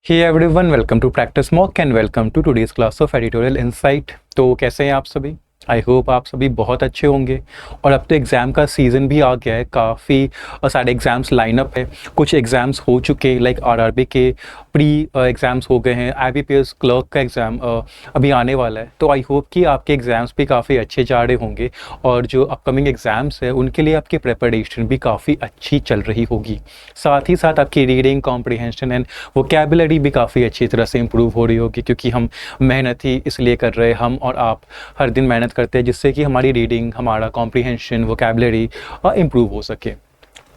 Hey everyone, welcome to Practice Mock and welcome to today's class of Editorial Insight। तो कैसे हैं आप सभी? आई होप आप सभी बहुत अच्छे होंगे। और अब तो एग्ज़ाम का सीज़न भी आ गया है, काफ़ी सारे एग्ज़ाम्स लाइनअप है। कुछ एग्ज़ाम्स हो चुके लाइक आरआरबी के प्री एग्ज़ाम्स हो गए हैं, आईबीपीएस क्लर्क का एग्ज़ाम अभी आने वाला है। तो आई होप कि आपके एग्ज़ाम्स भी काफ़ी अच्छे जा रहे होंगे और जो अपकमिंग एग्ज़ाम्स है उनके लिए आपकी प्रिपरेशन भी काफ़ी अच्छी चल रही होगी। साथ ही साथ आपकी रीडिंग कॉम्प्रिहेंशन एंड वोकैबुलरी भी काफ़ी अच्छी तरह से इम्प्रूव हो रही होगी, क्योंकि हम मेहनत ही इसलिए कर रहे हैं, हम और आप हर दिन मेहनत करते हैं जिससे कि हमारी रीडिंग, हमारा कॉम्प्रिहेंशन, वोकैबुलरी इम्प्रूव हो सके।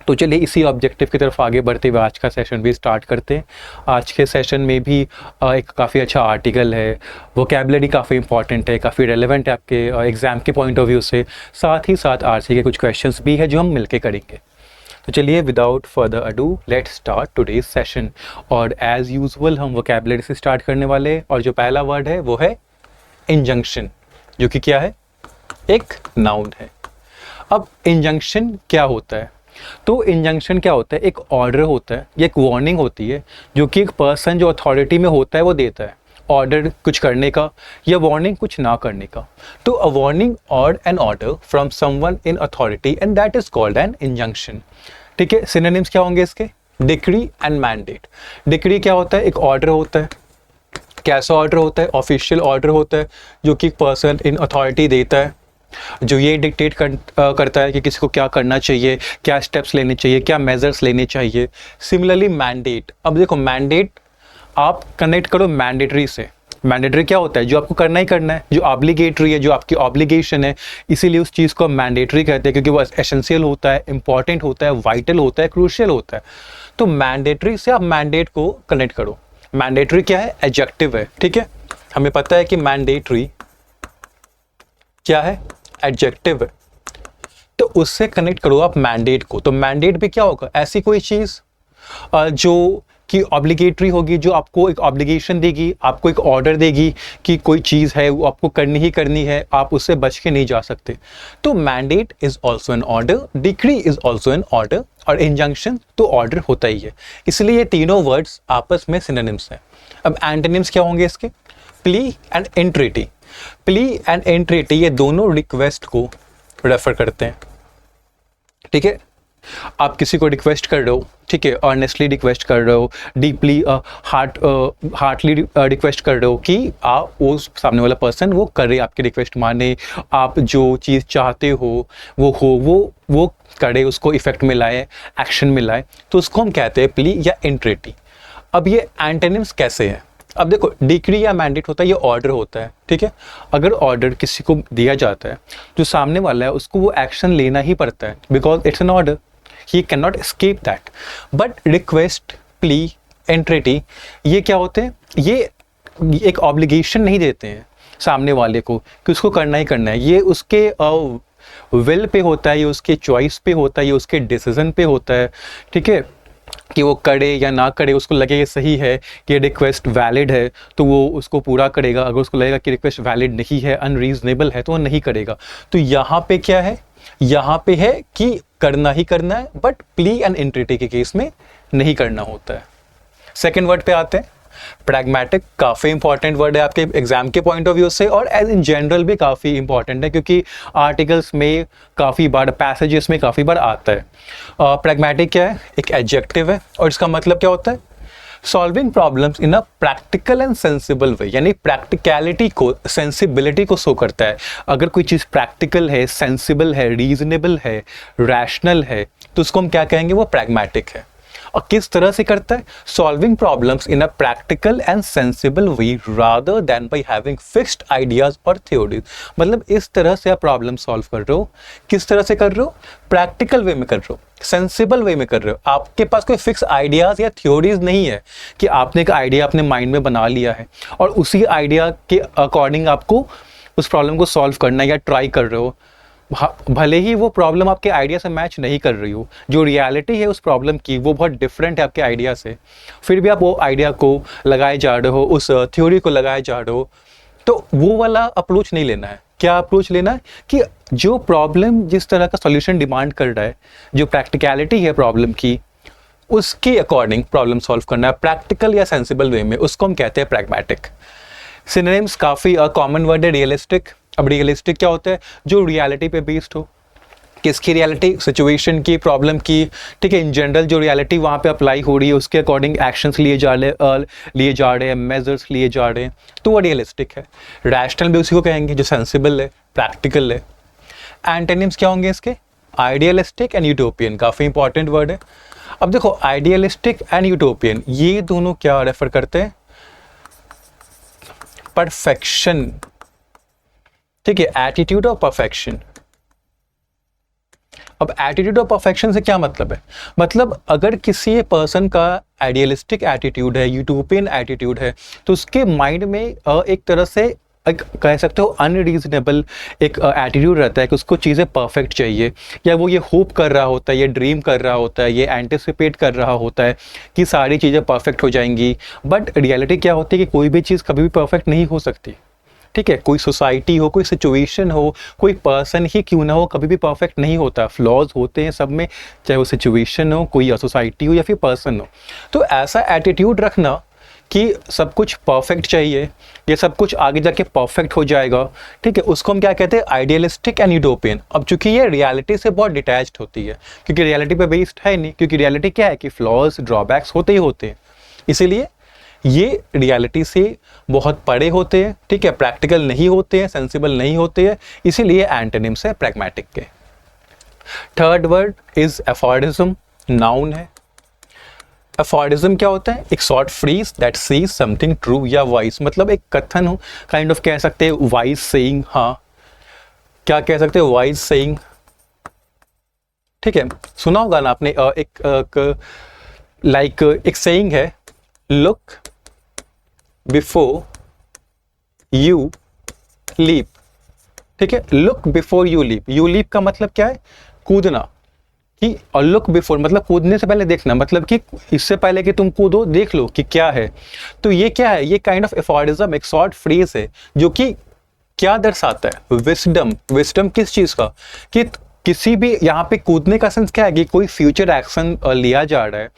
तो चलिए इसी ऑब्जेक्टिव की तरफ आगे बढ़ते हुए आज का सेशन भी स्टार्ट करते हैं। आज के सेशन में भी एक काफ़ी अच्छा आर्टिकल है, वोकैबुलरी काफ़ी इंपॉर्टेंट है, काफ़ी रेलेवेंट है आपके एग्ज़ाम के पॉइंट ऑफ व्यू से। साथ ही साथ आरसी के कुछ क्वेश्चंस भी है जो हम मिलके करेंगे। तो चलिए without further ado let's start today's session. और एज़ यूजुअल हम वोकैबुलरी से स्टार्ट करने वाले हैं और जो पहला वर्ड है वो है इंजंक्शन, जो कि क्या है, एक नाउन है। अब इंजंक्शन क्या होता है? तो इंजंक्शन क्या होता है? एक ऑर्डर होता है या एक वार्निंग होती है जो कि एक पर्सन जो अथॉरिटी में होता है वो देता है, ऑर्डर कुछ करने का या वार्निंग कुछ ना करने का। तो अ वार्निंग और an order from someone in authority and that is called an injunction. ठीक है, सिनोनिम्स क्या होंगे इसके? Decree and mandate. डिक्री क्या होता है? एक ऑर्डर होता है। कैसा ऑर्डर होता है? ऑफिशियल ऑर्डर होता है जो कि पर्सन इन अथॉरिटी देता है, जो ये डिक्टेट करता है कि किसी को क्या करना चाहिए, क्या स्टेप्स लेने चाहिए, क्या मेजर्स लेने चाहिए। Similarly mandate. अब देखो, मैंडेट आप कनेक्ट करो मैंडेटरी से। मैंडेटरी क्या होता है? जो आपको करना ही करना है, जो ऑब्लिगेटरी है, जो आपकी ऑब्लिगेशन है, इसीलिए उस चीज़ को मैंडेटरी कहते हैं, क्योंकि वो एसेंशियल होता है, इंपॉर्टेंट होता है, वाइटल होता है, क्रूशियल होता है। तो मैंडेटरी से आप मैंडेट को कनेक्ट करो। मैंडेटरी क्या है? एडजेक्टिव है। ठीक है, हमें पता है कि मैंडेटरी क्या है? एडजेक्टिव है। तो उससे कनेक्ट करो आप मैंडेट को। तो मैंडेट भी क्या होगा? ऐसी कोई चीज़ जो कि ऑब्लिगेटरी होगी, जो आपको एक ऑब्लिगेशन देगी, आपको एक ऑर्डर देगी कि कोई चीज़ है वो आपको करनी ही करनी है, आप उससे बच के नहीं जा सकते। तो mandate is also an order, decree is also an order, और इंजंक्शन तो ऑर्डर होता ही है। इसलिए ये तीनों वर्ड्स आपस में सिनोनिम्स हैं। अब एंटोनिम्स क्या होंगे इसके? Plea and entreaty. Plea and entreaty ये दोनों रिक्वेस्ट को रेफर करते हैं। ठीक है, आप किसी को रिक्वेस्ट कर रहे हो, ठीक है, ऑनेस्टली रिक्वेस्ट कर रहे हो, डीपली हार्टली रिक्वेस्ट कर रहे हो कि आप वो सामने वाला पर्सन वो करे, आपकी रिक्वेस्ट माने, आप जो चीज़ चाहते हो वो करे, उसको इफेक्ट में लाए, एक्शन में लाए, तो उसको हम कहते हैं प्ली या एंट्रेटी। अब ये एंटोनिम्स कैसे हैं? अब देखो, डिक्री या मैंडेट होता है, ये ऑर्डर होता है। ठीक है, अगर ऑर्डर किसी को दिया जाता है, जो सामने वाला है उसको वो एक्शन लेना ही पड़ता है, because it's an order, he can not escape that. But request, plea, entreaty ये क्या होते हैं? ये एक ऑब्लिगेशन नहीं देते हैं सामने वाले को कि उसको करना ही करना है। ये उसके विल पे होता है, ये उसके चॉइस पे होता है, ये उसके डिसीजन पे होता है। ठीक है, कि वो करे या ना करे, उसको लगे ये सही है कि ये रिक्वेस्ट वैलिड है तो वो उसको पूरा करेगा, अगर उसको लगेगा कि रिक्वेस्ट वैलिड नहीं है, अनरीजनेबल है, तो वो नहीं करेगा। तो यहाँ पे क्या है? यहाँ पे है कि करना ही करना है, बट प्ली एंड एंट्रेटी के केस में नहीं करना होता है। सेकेंड वर्ड पे आते हैं, प्रैग्मेटिक। काफ़ी इंपॉर्टेंट वर्ड है आपके एग्जाम के पॉइंट ऑफ व्यू से, और एज इन जनरल भी काफ़ी इंपॉर्टेंट है, क्योंकि आर्टिकल्स में काफ़ी बार, पैसेजेस में काफ़ी बार आता है। प्रैग्मेटिक क्या है? एक एडजेक्टिव है, और इसका मतलब क्या होता है? Solving problems in a practical and sensible way, यानी प्रैक्टिकलिटी को, सेंसिबिलिटी को शो करता है। अगर कोई चीज़ प्रैक्टिकल है, सेंसिबल है, रीजनेबल है, रैशनल है, तो उसको हम क्या कहेंगे? वो प्रैग्मेटिक है। और किस तरह से करता है? Solving problems in a practical and sensible way rather than by having fixed ideas और थ्योरीज। मतलब इस तरह से आप प्रॉब्लम सॉल्व कर रहे हो। किस तरह से कर रहे हो? प्रैक्टिकल वे में कर रहे हो, सेंसिबल वे में कर रहे हो। आपके पास कोई फिक्स आइडियाज या थ्योरीज नहीं है कि आपने एक आइडिया अपने माइंड में बना लिया है और उसी आइडिया के अकॉर्डिंग आपको उस प्रॉब्लम को सॉल्व करना है या ट्राई कर रहे हो। भले ही वो प्रॉब्लम आपके आइडिया से मैच नहीं कर रही हो, जो रियलिटी है उस प्रॉब्लम की वो बहुत डिफरेंट है आपके आइडिया से, फिर भी आप वो आइडिया को लगाए जा रहे हो, उस थ्योरी को लगाए जा रहे हो, तो वो वाला अप्रोच नहीं लेना है। क्या अप्रोच लेना है? कि जो प्रॉब्लम जिस तरह का सॉल्यूशन डिमांड कर रहा है, जो प्रैक्टिकलिटी है प्रॉब्लम की, उसके अकॉर्डिंग प्रॉब्लम सॉल्व करना है प्रैक्टिकल या सेंसिबल वे में, उसको हम कहते हैं प्रैग्मेटिक। सिनोनिम्स काफ़ी कॉमन वर्ड है रियलिस्टिक। अब रियलिस्टिक क्या होता है? जो रियलिटी पे बेस्ड हो। किसकी रियलिटी? सिचुएशन की, प्रॉब्लम की, ठीक है, इन जनरल जो रियलिटी वहाँ पे अप्लाई हो रही है उसके अकॉर्डिंग एक्शंस लिए जा रहे हैं, मेजर्स लिए जा रहे हैं, तो वो रियलिस्टिक है। रैशनल भी उसी को कहेंगे जो सेंसिबल है, प्रैक्टिकल है। एंटोनिम्स क्या होंगे इसके? आइडियलिस्टिक एंड यूटोपियन, काफ़ी इंपॉर्टेंट वर्ड है। अब देखो आइडियलिस्टिक एंड यूटोपियन ये दोनों क्या रेफर करते हैं? परफेक्शन, ठीक है, एटीट्यूड ऑफ परफेक्शन। अब एटीट्यूड ऑफ परफेक्शन से क्या मतलब है? मतलब अगर किसी पर्सन का आइडियलिस्टिक एटीट्यूड है, यूटोपियन एटीट्यूड है, तो उसके माइंड में एक तरह से एक कह सकते हो अनरीजनेबल एक एटीट्यूड रहता है कि उसको चीज़ें परफेक्ट चाहिए, या वो ये होप कर रहा होता है, ये ड्रीम कर रहा होता है, ये एंटिसिपेट कर रहा होता है कि सारी चीज़ें परफेक्ट हो जाएंगी। बट रियलिटी क्या होती है कि कोई भी चीज़ कभी भी परफेक्ट नहीं हो सकती, ठीक है। कोई सोसाइटी हो, कोई सिचुएशन हो, कोई पर्सन ही क्यों ना हो, कभी भी परफेक्ट नहीं होता, फ्लॉज होते हैं सब में, चाहे वो सिचुएशन हो, कोई सोसाइटी हो या फिर पर्सन हो। तो ऐसा एटीट्यूड रखना कि सब कुछ परफेक्ट चाहिए, ये सब कुछ आगे जाके परफेक्ट हो जाएगा, ठीक है, उसको हम क्या कहते हैं? Idealistic and utopian. अब चूंकि ये रियलिटी से बहुत डिटैच्ड होती है, क्योंकि रियलिटी पे बेस्ड है नहीं, क्योंकि रियलिटी क्या है कि फ्लॉज, ड्रॉबैक्स होते ही होते हैं, इसीलिए ये रियलिटी से बहुत परे होते हैं, ठीक है, प्रैक्टिकल नहीं होते हैं, सेंसिबल नहीं होते हैं, इसीलिए एंटोनिम्स है प्रैग्मेटिक के। थर्ड वर्ड इज एफोर्डिज्म, नाउन है। एफोर्डिज्म क्या होता है? एक short phrase that says something true या वाइज, मतलब एक कथन हो, काइंड ऑफ कह सकते हैं वाइज सेइंग, हाँ क्या कह सकते हैं? वाइज सेइंग, ठीक है, सुना होगा ना आपने एक सेइंग है, लुक बिफोर यू लीप, ठीक है, look before you leap. You leap का मतलब क्या है? कूदना, कि और लुक बिफोर मतलब कूदने से पहले देखना, मतलब कि इससे पहले कि तुम कूदो देख लो कि क्या है। तो ये क्या है? ये काइंड ऑफ एफोर्डिज्म एक शॉर्ट फ्रेज है जो कि क्या दर्शाता है? विजडम। विजडम किस चीज का? कि किसी भी यहाँ पे कूदने का सेंस क्या है कि कोई फ्यूचर एक्शन लिया जा रहा है,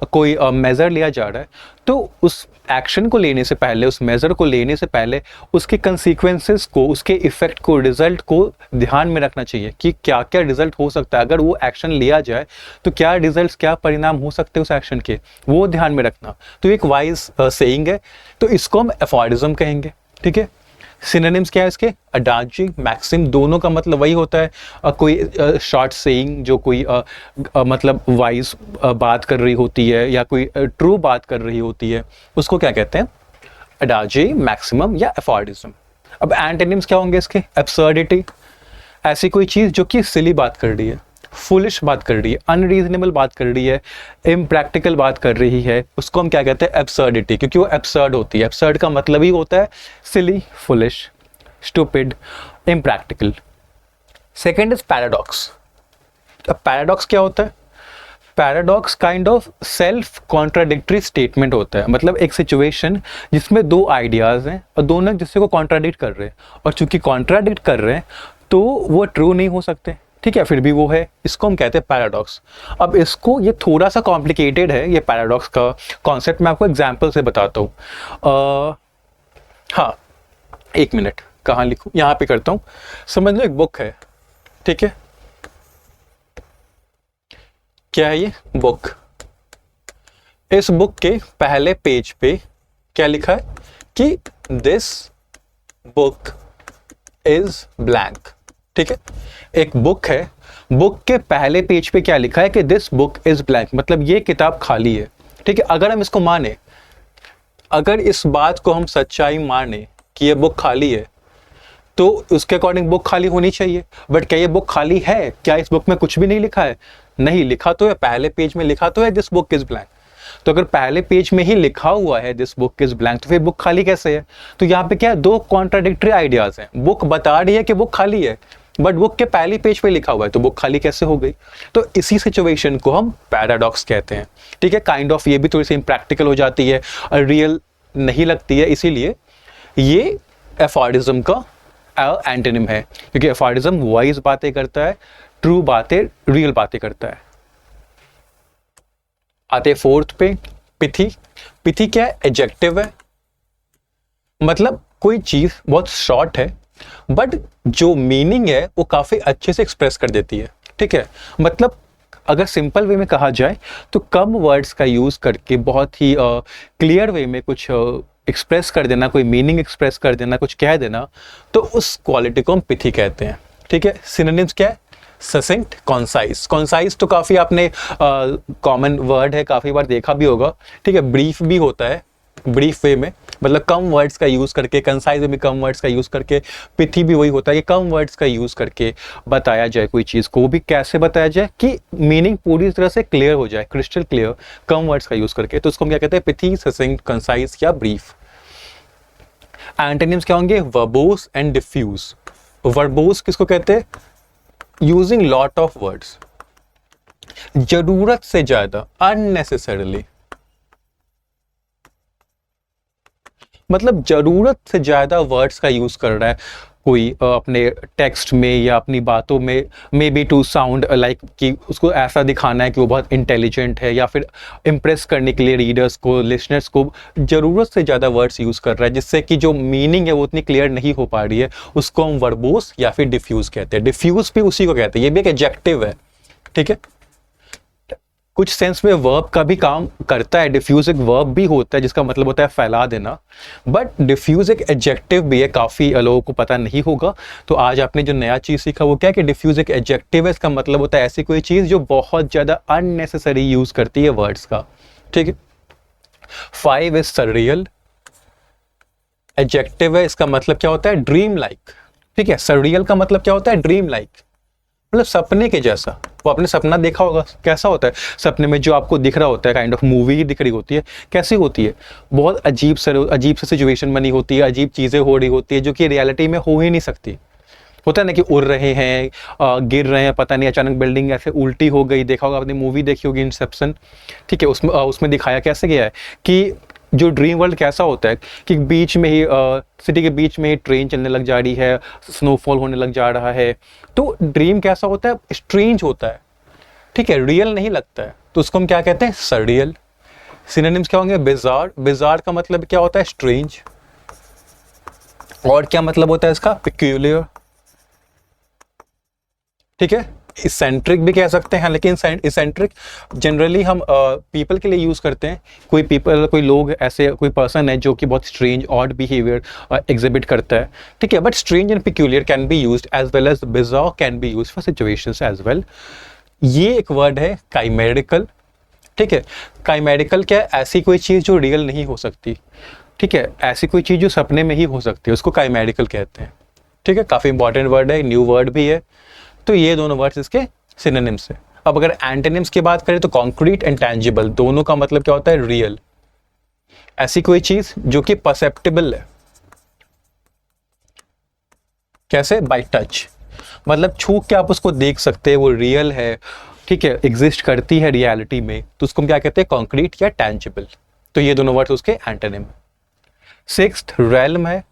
कोई मेजर लिया जा रहा है, तो उस एक्शन को लेने से पहले, उस मेजर को लेने से पहले उसके कंसीक्वेंसेस को, उसके इफेक्ट को, रिजल्ट को ध्यान में रखना चाहिए कि क्या क्या रिजल्ट हो सकता है। अगर वो एक्शन लिया जाए तो क्या रिजल्ट्स, क्या परिणाम हो सकते हैं उस एक्शन के, वो ध्यान में रखना। तो एक वाइज सेइंग है, तो इसको हम एफोर्डिज्म कहेंगे, ठीक है। सिनोनिम्स क्या है इसके? अडाजी, मैक्सिम, दोनों का मतलब वही होता है। कोई शॉर्ट सेइंग जो कोई मतलब वाइज बात कर रही होती है या कोई ट्रू बात कर रही होती है, उसको क्या कहते हैं? अडाजी, मैक्सिमम या एफोर्डिज्म। अब एंटोनिम्स क्या होंगे इसके? एब्सर्डिटी, ऐसी कोई चीज़ जो कि सिली बात कर रही है, फुलिश बात कर रही है, अनरीजनेबल बात कर रही है, इम्प्रैक्टिकल बात कर रही है, उसको हम क्या कहते हैं? एब्सर्डिटी, क्योंकि वो एब्सर्ड होती है। एब्सर्ड का मतलब ही होता है silly, foolish, stupid, impractical. Second is paradox. अब पैराडॉक्स क्या होता है? Paradox kind of self contradictory statement होता है, मतलब एक सिचुएशन जिसमें दो आइडियाज हैं और दोनों एक दूसरे को कॉन्ट्राडिक्ट कर रहे हैं, और चूंकि कॉन्ट्राडिक्ट कर रहे हैं तो वो ट्रू नहीं हो सकते, ठीक है, फिर भी वो है, इसको हम कहते हैं पैराडॉक्स। अब इसको, ये थोड़ा सा कॉम्प्लिकेटेड है ये पैराडॉक्स का कॉन्सेप्ट, मैं आपको एग्जांपल से बताता हूँ। हाँ, एक मिनट, कहाँ लिखूँ? यहाँ पे करता हूँ। समझ लो एक बुक है, ठीक है, क्या है ये? बुक। इस बुक के पहले पेज पे क्या लिखा है कि दिस बुक इज ब्लैंक, ठीक है। एक बुक है, बुक के पहले पेज पे क्या लिखा है कि दिस बुक इज ब्लैंक, मतलब ये किताब खाली है, ठीक है। अगर हम इसको माने, अगर इस बात को हम सच्चाई माने कि ये बुक खाली है, तो उसके अकॉर्डिंग बुक खाली होनी चाहिए। बट क्या ये बुक खाली है? क्या इस बुक में कुछ भी नहीं लिखा है? नहीं, लिखा तो है, पहले पेज में लिखा तो है दिस बुक इज ब्लैंक। तो अगर पहले पेज में ही लिखा हुआ है दिस बुक इज ब्लैंक, तो फिर बुक खाली कैसे है? तो यहाँ पे क्या है? दो कॉन्ट्राडिक्टरी आइडियाज हैं। बुक बता रही है कि बुक खाली है, बट बुक के पहली पेज पे लिखा हुआ है, तो बुक खाली कैसे हो गई? तो इसी सिचुएशन को हम पैराडॉक्स कहते हैं, ठीक है। काइंड ऑफ ये भी थोड़ी सी इम्प्रैक्टिकल हो जाती है और रियल नहीं लगती है, इसीलिए ये एफोर्डिज्म का एंटोनिम है, क्योंकि एफोर्डिज्म वाइज बातें करता है, ट्रू बातें, रियल बातें करता है। आते फोर्थ पे पिथी। पिथी क्या है? एडजेक्टिव है, मतलब कोई चीज बहुत शॉर्ट है बट जो मीनिंग है वो काफी अच्छे से एक्सप्रेस कर देती है। ठीक है, मतलब अगर सिंपल वे में कहा जाए तो कम वर्ड्स का यूज करके बहुत ही क्लियर वे में कुछ एक्सप्रेस कर देना, कोई मीनिंग एक्सप्रेस कर देना, कुछ कह देना, तो उस क्वालिटी को हम पिथी कहते हैं। ठीक है, सिनोनिम्स क्या है? Succinct, concise. कॉन्साइज तो काफी आपने कॉमन वर्ड है, काफी बार देखा भी होगा। ठीक है, ब्रीफ भी होता है, ब्रीफ वे में मतलब कम वर्ड्स का यूज करके, कंसाइज में भी कम वर्ड्स का यूज करके। पिथी भी वही होता है कि कम वर्ड्स का यूज करके बताया जाए कोई चीज को, वो भी कैसे बताया जाए कि मीनिंग पूरी तरह से क्लियर हो जाए, क्रिस्टल क्लियर, कम वर्ड्स का यूज करके। तो उसको हम क्या कहते हैं? पिथी, ससिंक्ट, कंसाइज या ब्रीफ। एंटोनिम्स क्या होंगे? Verbose and diffuse. वर्बोस किसको कहते हैं? यूजिंग लॉट ऑफ वर्ड्स, जरूरत से ज्यादा, अननेसेसरली, मतलब जरूरत से ज्यादा वर्ड्स का यूज कर रहा है कोई अपने टेक्स्ट में या अपनी बातों में, may be to sound like कि उसको ऐसा दिखाना है कि वो बहुत इंटेलिजेंट है, या फिर इम्प्रेस करने के लिए रीडर्स को, लिसनर्स को जरूरत से ज़्यादा वर्ड्स यूज़ कर रहा है, जिससे कि जो मीनिंग है वो उतनी क्लियर नहीं हो पा रही है। उसको हम वर्बोस या फिर डिफ्यूज कहते हैं। डिफ्यूज भी उसी को कहते हैं, ये भी एक एडजेक्टिव है। ठीक है, कुछ सेंस में वर्ब का भी काम करता है। डिफ्यूज एक वर्ब भी होता है जिसका मतलब होता है फैला देना, बट डिफ्यूज एक एडजेक्टिव भी है, काफ़ी लोगों को पता नहीं होगा। तो आज आपने जो नया चीज़ सीखा वो क्या है कि डिफ्यूज एक एडजेक्टिव है। इसका मतलब होता है ऐसी कोई चीज़ जो बहुत ज़्यादा अननेसेसरी यूज़ करती है वर्ड्स का। ठीक है, 5 इज सररियल, एडजेक्टिव है, इसका मतलब क्या होता है? Dream like. ठीक है, सररियल का मतलब क्या होता है? ड्रीम लाइक, मतलब सपने के जैसा। वो आपने सपना देखा होगा, कैसा होता है? सपने में जो आपको दिख रहा होता है, काइंड ऑफ मूवी दिख रही होती है, कैसी होती है? बहुत अजीब सी सिचुएशन बनी होती है, अजीब चीज़ें हो रही होती है जो कि रियलिटी में हो ही नहीं सकती। होता है ना कि उड़ रहे हैं, गिर रहे हैं, पता नहीं अचानक बिल्डिंग ऐसे उल्टी हो गई। देखा होगा आपने, मूवी देखी होगी इंसेप्शन। ठीक है, उसमें दिखाया कैसे गया है कि जो ड्रीम वर्ल्ड कैसा होता है कि बीच में ही सिटी के बीच में ही ट्रेन चलने लग जा रही है, स्नोफॉल होने लग जा रहा है। तो ड्रीम कैसा होता है? स्ट्रेंज होता है। ठीक है, रियल नहीं लगता है, तो उसको हम क्या कहते हैं? सररियल। सिनोनिम्स क्या होंगे? बिजार। बिजार का मतलब क्या होता है? स्ट्रेंज। और क्या मतलब होता है इसका? पिक्यूलियर। ठीक है, इसेंट्रिक भी कह सकते हैं, लेकिन इसेंट्रिक जनरली हम पीपल के लिए यूज करते हैं। कोई लोग ऐसे, कोई पर्सन है जो कि बहुत स्ट्रेंज ऑड बिहेवियर एग्जिबिट करता है। ठीक है, but strange and peculiar can be used as well as bizarre can be used for situations as well. ये एक वर्ड है काइमेरिकल। ठीक है, काइमेरिकल क्या है? ऐसी कोई चीज जो रियल नहीं हो सकती। ठीक है, ऐसी कोई चीज जो सपने में ही हो सकती है, उसको काइमेरिकल कहते हैं। ठीक है, काफी इंपॉर्टेंट वर्ड है, न्यू वर्ड भी है। तो ये दोनों वर्ड्स इसके सिनोनिम्स है। अब अगर एंटोनिम्स की बात करें तो कॉन्क्रीट एंड टैंजिबल, दोनों का मतलब क्या होता है? रियल। ऐसी कोई चीज जो कि परसेप्टिबल है। कैसे? बाय टच, मतलब छू के आप उसको देख सकते हैं, वो रियल है। ठीक है, एग्जिस्ट करती है रियलिटी में, तो उसको हम क्या कहते हैं? कॉन्क्रीट या टैंजिबल। तो ये दोनों वर्ड्स उसके एंटोनिम। सिक्स्थ रेल्म है।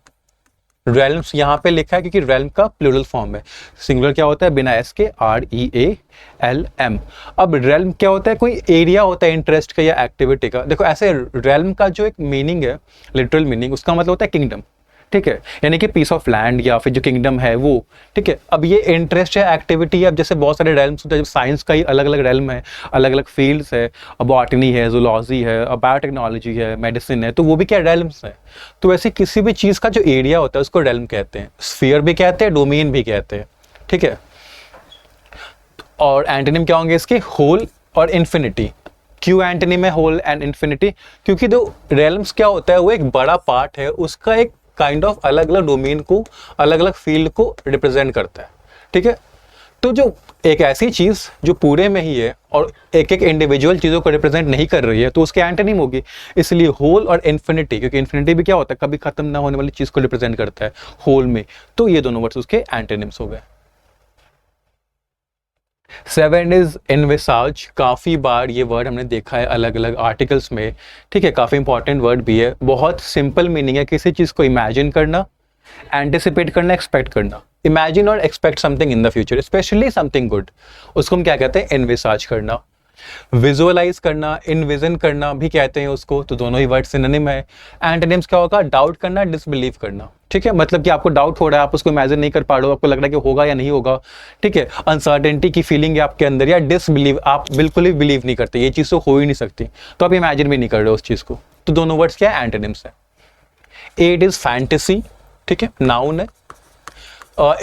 रेल्म्स यहाँ पे लिखा है क्योंकि रेल्म का प्लूरल फॉर्म है। सिंगुलर क्या होता है? बिना एस के, REALM। अब रेल्म क्या होता है? कोई एरिया होता है इंटरेस्ट का या एक्टिविटी का। देखो ऐसे रेल्म का जो एक मीनिंग है, लिटरल मीनिंग, उसका मतलब होता है किंगडम। ठीक है, यानी कि पीस ऑफ लैंड या फिर जो किंगडम है वो। ठीक है, अब ये इंटरेस्ट है, एक्टिविटी है। अब जैसे बहुत सारे रेल्म्स होते हैं, जब साइंस का ही अलग अलग रेल्म है, अलग अलग फील्ड्स है, बॉटनी है, जूलॉजी है, बायोटेक्नोलॉजी है, मेडिसिन है, तो वो भी क्या रेल्म्स है। तो ऐसे किसी भी चीज़ का जो एरिया होता है उसको रेल्म कहते हैं। स्फीयर भी कहते हैं, डोमेन भी कहते हैं। ठीक है, और एंटोनिम क्या होंगे इसके? होल और इन्फिनिटी। क्यों एंटोनिम है होल एंड इन्फिनिटी? क्योंकि जो रेल्म्स क्या होता है वो एक बड़ा पार्ट है, उसका एक काइंड ऑफ अलग अलग डोमेन को, अलग अलग फील्ड को रिप्रेजेंट करता है। ठीक है, तो जो एक ऐसी चीज जो पूरे में ही है और एक एक इंडिविजुअल चीजों को रिप्रेजेंट नहीं कर रही है, तो उसके एंटोनिम होगी। इसलिए होल और इन्फिनिटी, क्योंकि इन्फिनिटी भी क्या होता है? कभी खत्म ना होने वाली चीज को रिप्रेजेंट करता है होल में। तो ये दोनों वर्ड्स उसके एंटोनिम्स हो गए। 7 इज एनविसाज। काफ़ी बार ये वर्ड हमने देखा है अलग अलग आर्टिकल्स में। ठीक है, काफ़ी इंपॉर्टेंट वर्ड भी है। बहुत सिंपल मीनिंग है किसी चीज़ को इमेजिन करना, एंटिसिपेट करना, एक्सपेक्ट करना। इमेजिन और expect something in the future, specially something good, उसको हम क्या कहते हैं? एनविसाज करना। विजुअलाइज करना, इनविजन करना भी कहते हैं उसको, तो दोनों ही वर्ड सिनोनिम है। एंटोनिम्स क्या होगा? डाउट करना, डिसबिलीव करना। ठीक है, मतलब कि आपको डाउट हो रहा है, आप उसको इमेजिन नहीं कर पा रहे हो, आपको लग रहा है कि होगा या नहीं होगा। ठीक है, अनसर्टेनिटी की फीलिंग है आपके अंदर, या डिसबिलीव, आप बिल्कुल ही बिलीव नहीं करते, ये चीज़ तो हो ही नहीं सकती, तो आप इमेजिन भी नहीं कर रहे हो उस चीज़ को। तो दोनों वर्ड्स क्या है? एंटोनिम्स है। इट इज फैंटेसी, ठीक है, नाउन है।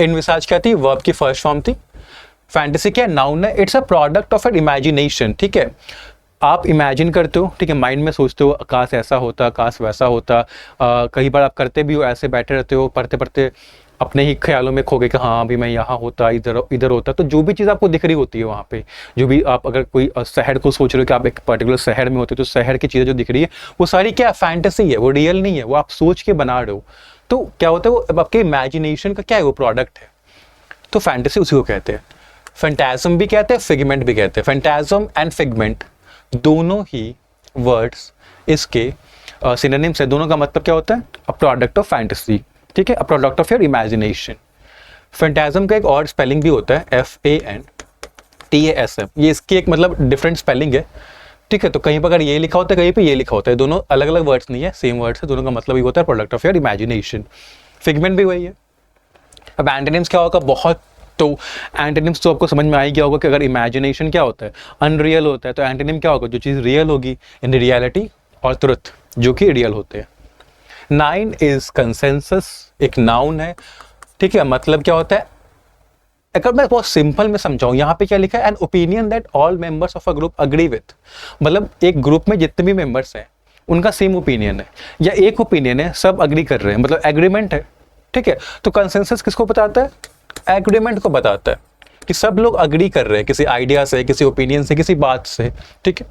इनविसाज क्या थी? वर्ब की फर्स्ट फॉर्म थी। फैंटेसी क्या है? नाउन है। It's a product of N imagination. ठीक है, आप इमेजिन करते हो, ठीक है, माइंड में सोचते हो काश ऐसा होता, काश वैसा होता। कई बार आप करते भी हो, ऐसे बैठे रहते हो, पढ़ते पढ़ते अपने ही ख्यालों में खो गए कि हाँ अभी मैं यहाँ होता, इधर इधर होता। तो जो भी चीज़ आपको दिख रही होती है वहाँ पे, जो भी आप अगर कोई शहर को सोच रहे हो कि आप एक पर्टिकुलर शहर में होते हो, तो शहर की चीज़ें जो दिख रही है वो सारी क्या फैंटेसी है, वो रियल नहीं है, वो आप सोच के बना रहे हो। तो क्या होता है? वो आपके इमेजिनेशन का क्या है? वो प्रोडक्ट है। तो फैंटेसी उसी को कहते हैं। फैंटाजम भी कहते हैं, फिगमेंट भी कहते हैं। फैंटाजम एंड फिगमेंट दोनों ही वर्ड्स इसके सिनोनिम्स है। दोनों का मतलब क्या होता है? अ प्रोडक्ट ऑफ फैंटेसी, ठीक है, a product of your imagination. Phantasm का एक और स्पेलिंग भी होता है, FANTASM। ये इसकी एक मतलब डिफरेंट स्पेलिंग है। ठीक है, तो कहीं पर अगर ये लिखा होता है, कहीं पे ये लिखा होता है, दोनों अलग अलग वर्ड्स नहीं है, सेम वर्ड्स है, दोनों का मतलब ये होता है product of your imagination. Figment भी वही है। अब एंटोनिम्स क्या होगा? बहुत, तो एंटोनिम्स तो आपको समझ में आ ही गया होगा कि अगर इमेजिनेशन क्या होता है? अनरियल होता है, तो एंटोनिम क्या होगा? जो चीज़ रियल होगी, इन रियलिटी, और ट्रुथ जो कि रियल होते हैं। 9 इज कंसेंसस, एक नाउन है। ठीक है, मतलब क्या होता है? अगर मैं बहुत सिंपल में समझाऊं, यहाँ पे क्या लिखा है? An opinion that all members of a group agree with. मतलब एक ग्रुप में जितने भी मेंबर्स हैं उनका सेम ओपिनियन है, या एक ओपिनियन है, सब अग्री कर रहे हैं, मतलब एग्रीमेंट है। ठीक है, तो कंसेंसस किसको बताता है? एग्रीमेंट को बताता है कि सब लोग अग्री कर रहे हैं किसी आइडिया से, किसी ओपिनियन से, किसी बात से। ठीक है,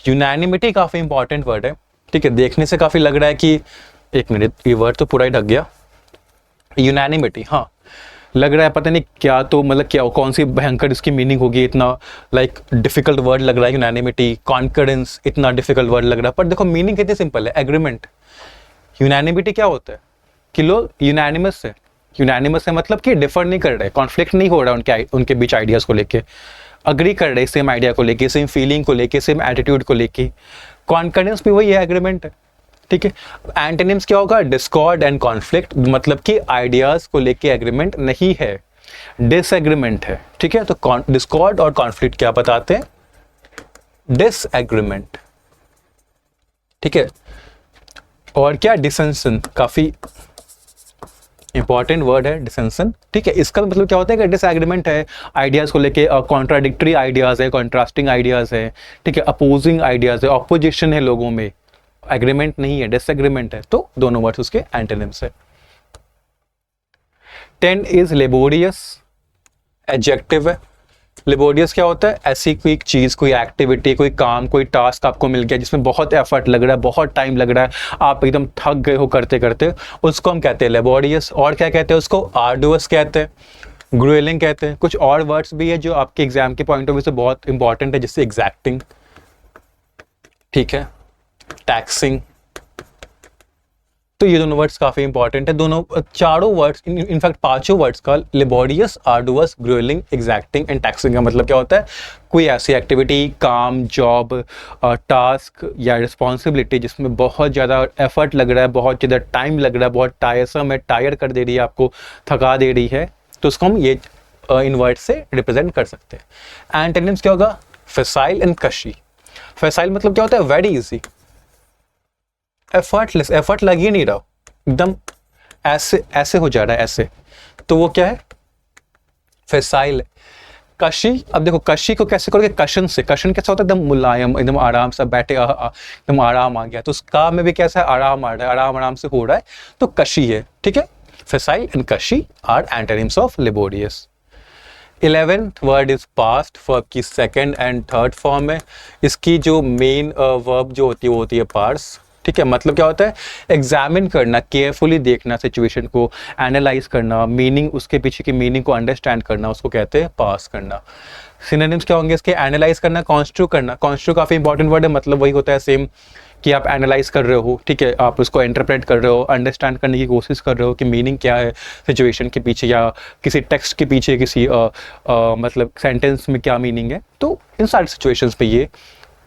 यूनैनिमिटी काफी इंपॉर्टेंट वर्ड है। ठीक है, देखने से काफी लग रहा है कि एक मिनट, ये वर्ड तो पूरा ही ढक गया। यूनैनिमिटी, हाँ, लग रहा है पता नहीं क्या, तो मतलब क्या, कौन सी भयंकर इसकी मीनिंग होगी, इतना लाइक डिफिकल्ट वर्ड लग रहा है यूनैनिमिटी। कॉन्करेंस, इतना डिफिकल्ट वर्ड लग रहा है, पर देखो मीनिंग कितनी सिंपल है, एग्रीमेंट। यूनैनिमिटी क्या होता है? कि लोग यूनैनिमस है। यूनैनिमस है मतलब कि डिफर नहीं कर रहे, कॉन्फ्लिक्ट नहीं हो रहा उनके बीच आइडियाज को लेके, अग्री कर रहे सेम आइडिया को लेके, सेम फीलिंग को लेके, सेम एटीट्यूड को लेके। कॉन्करेंस भी वही है, एग्रीमेंट है। ठीक है, एंटोनिम्स क्या होगा? डिस्कॉर्ड एंड कॉन्फ्लिक्ट, मतलब कि आइडियाज को लेके एग्रीमेंट नहीं है, डिसएग्रीमेंट है। ठीक है, तो डिस्कॉर्ड और कॉन्फ्लिक्ट क्या बताते हैं? डिसएग्रीमेंट। ठीक है, और क्या? डिसेंशन, काफी इंपॉर्टेंट वर्ड है डिसेंशन। ठीक है, इसका मतलब क्या होता है कि डिसएग्रीमेंट है आइडियाज को लेके, कॉन्ट्राडिक्टरी आइडियाज है, कॉन्ट्रास्टिंग आइडियाज है। ठीक है, अपोजिंग आइडियाज है, ऑपोजिशन है लोगों में, एग्रीमेंट नहीं है, डिसएग्रीमेंट है। तो दोनों वर्ड्स उसके एंटोनिम्स है। 10 इज लेबोरियस, एडजेक्टिव है। लेबोरियस क्या होता है? ऐसी कोई चीज, कोई एक्टिविटी, कोई काम, कोई टास्क आपको मिल गया जिसमें बहुत एफर्ट लग रहा है, बहुत टाइम लग रहा है, आप एकदम थक गए हो करते करते, उसको हम कहते हैं लेबोरियस। और क्या कहते हैं उसको? आर्डुअस कहते हैं, ग्रुएलिंग कहते हैं। कुछ और वर्ड्स भी है जो आपके एग्जाम के पॉइंट ऑफ व्यू से बहुत इंपॉर्टेंट है, जैसे एग्जैक्टिंग, ठीक है, टैक्सिंग। तो ये दोनों वर्ड्स काफी इंपॉर्टेंट है। दोनों चारों वर्ड्स, इनफैक्ट पांचों वर्ड्स का, laborious, arduous, gruelling, exacting and taxing का मतलब क्या होता है? कोई ऐसी एक्टिविटी, काम, जॉब, टास्क या रिस्पॉन्सिबिलिटी जिसमें बहुत ज़्यादा एफर्ट लग रहा है, बहुत ज़्यादा टाइम लग रहा है, बहुत टायरसम है, टायर कर दे रही है, आपको थका दे रही है, तो उसको हम ये इन वर्ड से रिप्रेजेंट कर सकते हैं। एंटोनिम्स क्या होगा? फैसाइल एंड कशी। फैसाइल मतलब क्या होता है? Very easy. एफर्टलेस, एफर्ट लग ही नहीं रहा, एकदम ऐसे ऐसे हो जा रहा है, ऐसे, तो वो क्या है? फैसाइल। कशी, अब देखो कशी को कैसे करोगे? कशन से। कशन कैसा होता है? एकदम मुलायम, एकदम आराम से बैठे, एकदम आराम आ गया। तो उसका में भी कैसा है? आराम आ रहा है, आराम आराम से हो रहा है, तो कशी है। ठीक है, facile and cushy are antonyms of laborious. 11th word is past, verb की सेकंड एंड थर्ड फॉर्म है। इसकी जो मेन वर्ब जो होती है वो होती है पार्स। ठीक है, मतलब क्या होता है? एग्जामिन करना, केयरफुली देखना सिचुएशन को, एनालाइज करना, मीनिंग, उसके पीछे की मीनिंग को अंडरस्टैंड करना, उसको कहते हैं पास करना। सिनोनिम्स क्या होंगे इसके? एनालाइज करना, कॉन्स्ट्रू करना। कॉन्स्ट्रू काफी इंपॉर्टेंट वर्ड है, मतलब वही होता है सेम कि आप एनालाइज कर रहे हो, ठीक है, आप उसको इंटरप्रेट कर रहे हो, अंडरस्टैंड करने की कोशिश कर रहे हो कि मीनिंग क्या है सिचुएशन के पीछे या किसी टेक्स्ट के पीछे, किसी मतलब सेंटेंस में क्या मीनिंग है। तो इन सारी सिचुएशंस पे ये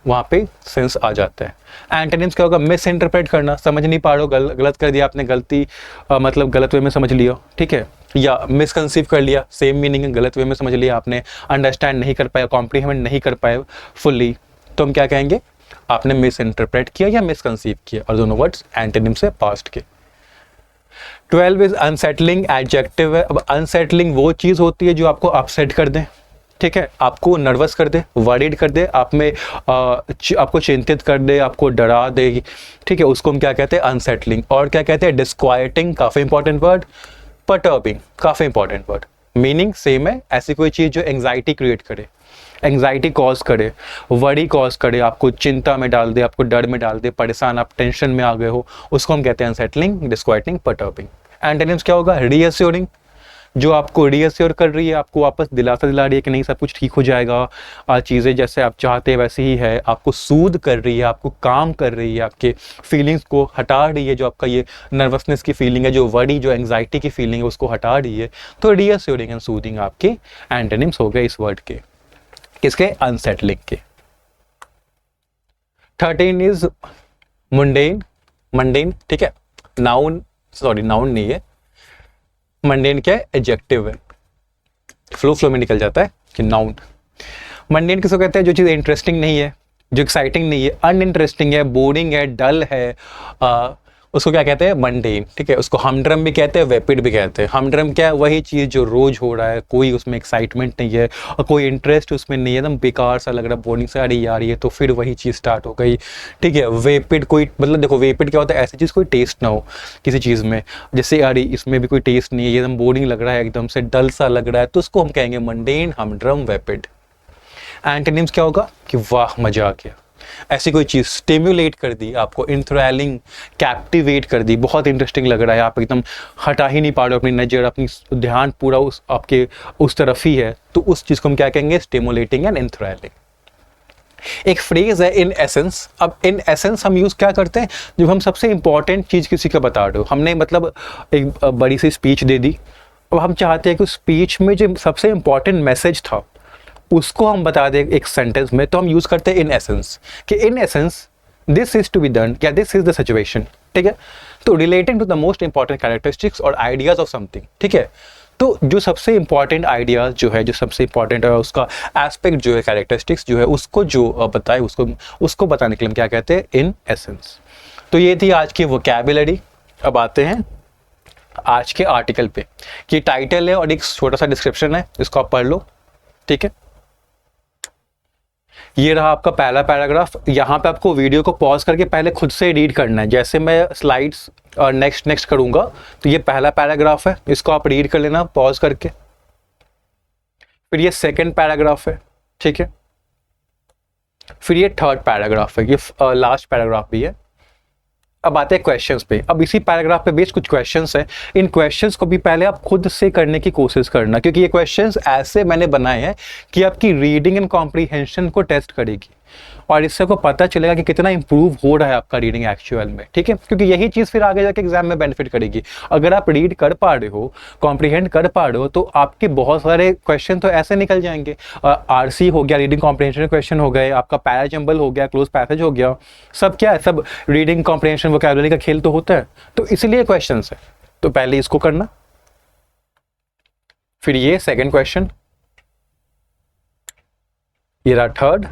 वहाँ पे सेंस आ जाता है। एंटोनिम्स क्या होगा? मिस इंटरप्रेट करना, समझ नहीं पा रहे हो, गलत कर दिया आपने, गलती मतलब गलत वे में समझ लिया, ठीक है, या मिसकंसीव कर लिया, सेम मीनिंग है, गलत वे में समझ लिया आपने, अंडरस्टैंड नहीं कर पाया, कॉम्प्रीहेंड नहीं कर पाए फुल्ली, तो हम क्या कहेंगे? आपने मिस इंटरप्रेट किया या मिसकंसीव किया, और दोनों वर्ड्स एंटोनिम्स है पास्ट के। 12 इज अनसेटलिंग, एडजेक्टिव है। अब अनसेटलिंग वो चीज़ होती है जो आपको अपसेट कर दें, ठीक है, आपको नर्वस कर दे, वरीड कर दे, आप में आपको चिंतित कर दे, आपको डरा दे, ठीक है, उसको हम क्या कहते हैं? अनसेटलिंग। और क्या कहते हैं? डिस्क्वाइटिंग, काफ़ी इंपॉर्टेंट वर्ड। परटर्बिंग, काफ़ी इंपॉर्टेंट वर्ड। मीनिंग सेम है, ऐसी कोई चीज़ जो एंग्जाइटी क्रिएट करे, एंग्जाइटी कॉज करे, वरी कॉज करे, आपको चिंता में डाल दे, आपको डर में डाल दे, परेशान, आप टेंशन में आ गए हो, उसको हम कहते हैं अनसेटलिंग, डिस्क्वाइटिंग, परटर्बिंग। एंटोनिम्स क्या होगा? रीअश्योरिंग, जो आपको रीअश्योर कर रही है, आपको वापस दिलासा दिला रही है कि नहीं सब कुछ ठीक हो जाएगा, चीज़ें जैसे आप चाहते हैं वैसे ही है, आपको सूद कर रही है, आपको काम कर रही है, आपके फीलिंग्स को हटा रही है, जो आपका ये नर्वसनेस की फीलिंग है, जो वरी, जो एंग्जाइटी की फीलिंग है, उसको हटा रही है। तो रीअश्योरिंग एंड सूदिंग आपके एंटोनिम्स हो गए इस वर्ड के। किसके? अनसेटलिंग के। 13 इज मुंडेन, मंडेन, ठीक है, नाउन, सॉरी नाउन नहीं है, मंडेन क्या है? एडजेक्टिव है, फ्लो में निकल जाता है कि नाउन। मंडेन किसको कहते हैं? जो चीज़ इंटरेस्टिंग नहीं है, जो एक्साइटिंग नहीं है, अनइंटरेस्टिंग है, बोरिंग है, डल है, उसको क्या कहते हैं? मंडेन, ठीक है। उसको हमड्रम भी कहते हैं, वेपिड भी कहते हैं। हमड्रम क्या है? वही चीज़ जो रोज हो रहा है, कोई उसमें एक्साइटमेंट नहीं है और कोई इंटरेस्ट उसमें नहीं है, एकदम बेकार सा लग रहा है, बोरिंग सा, अरे यार ये तो फिर वही चीज़ स्टार्ट हो गई, ठीक है। वेपिड कोई, मतलब देखो वेपिड क्या होता है? ऐसी चीज़ कोई टेस्ट ना हो किसी चीज़ में, जैसे यार इसमें भी कोई टेस्ट नहीं है, ये एकदम बोरिंग लग रहा है, एकदम से डल सा लग रहा है, तो उसको हम कहेंगे मंडेन, हमड्रम, वेपिड। एंटोनिम्स क्या होगा? कि वाह मजा आ गया, ऐसी कोई चीज़ स्टिम्युलेट कर दी आपको, इंथ्रैलिंग, कैप्टिवेट कर दी, बहुत इंटरेस्टिंग लग रहा है, आप एकदम हटा ही नहीं पा रहे हो अपनी नज़र, अपनी ध्यान पूरा उस आपके उस तरफ ही है, तो उस चीज़ को हम क्या कहेंगे? Stimulating and enthralling. एक फ्रेज है इन एसेंस। अब इन एसेंस हम यूज़ क्या करते हैं? जब हम सबसे इंपॉर्टेंट चीज़ किसी को बता रहे हो, हमने मतलब एक बड़ी सी स्पीच दे दी, अब हम चाहते हैं कि उस स्पीच में जो सबसे इंपॉर्टेंट मैसेज था उसको हम बता दें एक सेंटेंस में, तो हम यूज करते हैं इन एसेंस, कि in essence this is to be done, या दिस इज द सिचुएशन, ठीक है। तो relating to the most important characteristics और आइडियाज ऑफ समथिंग, ठीक है। तो जो सबसे इंपॉर्टेंट आइडियाज जो है, जो सबसे इंपॉर्टेंट उसका एस्पेक्ट जो है, कैरेक्टरिस्टिक्स जो है, उसको जो बताए, उसको बताने के लिए हम क्या कहते हैं? In essence. तो ये थी आज की वोकैबुलरी। अब आते हैं आज के आर्टिकल पे, कि टाइटल है और एक छोटा सा डिस्क्रिप्शन है, इसको आप पढ़ लो, ठीक है। ये रहा आपका पहला पैराग्राफ। यहाँ पे आपको वीडियो को पॉज करके पहले खुद से रीड करना है, जैसे मैं स्लाइड्स और नेक्स्ट करूँगा, तो ये पहला पैराग्राफ है, इसको आप रीड कर लेना पॉज करके। फिर ये सेकंड पैराग्राफ है, ठीक है। फिर ये थर्ड पैराग्राफ है, ये लास्ट पैराग्राफ भी है। अब आते हैं क्वेश्चंस पे। अब इसी पैराग्राफ पे बेस्ड कुछ क्वेश्चंस हैं, इन क्वेश्चंस को भी पहले आप खुद से करने की कोशिश करना, क्योंकि ये क्वेश्चंस ऐसे मैंने बनाए हैं कि आपकी रीडिंग एंड कॉम्प्रीहेंशन को टेस्ट करेगी, और इससे को पता चलेगा कि कितना इंप्रूव हो रहा है आपका रीडिंग एक्चुअल में, ठीक है। क्योंकि यही चीज़ फिर आगे जाके एग्जाम में बेनिफिट करेगी। अगर आप रीड कर पा रहे हो, कॉम्प्रीहेंड कर पा रहे हो, तो आपके बहुत सारे क्वेश्चन तो ऐसे निकल जाएंगे। आरसी हो गया, रीडिंग कॉम्प्रीहेंशन क्वेश्चन हो गए, आपका पैराजंबल हो गया, क्लोज पैसेज हो गया, सब क्या है, सब रीडिंग कॉम्प्रीहेंशन वोकैबुलरी का खेल तो होता है। तो इसलिए क्वेश्चन है, तो पहले इसको करना, फिर ये सेकेंड क्वेश्चन, ये रहा थर्ड,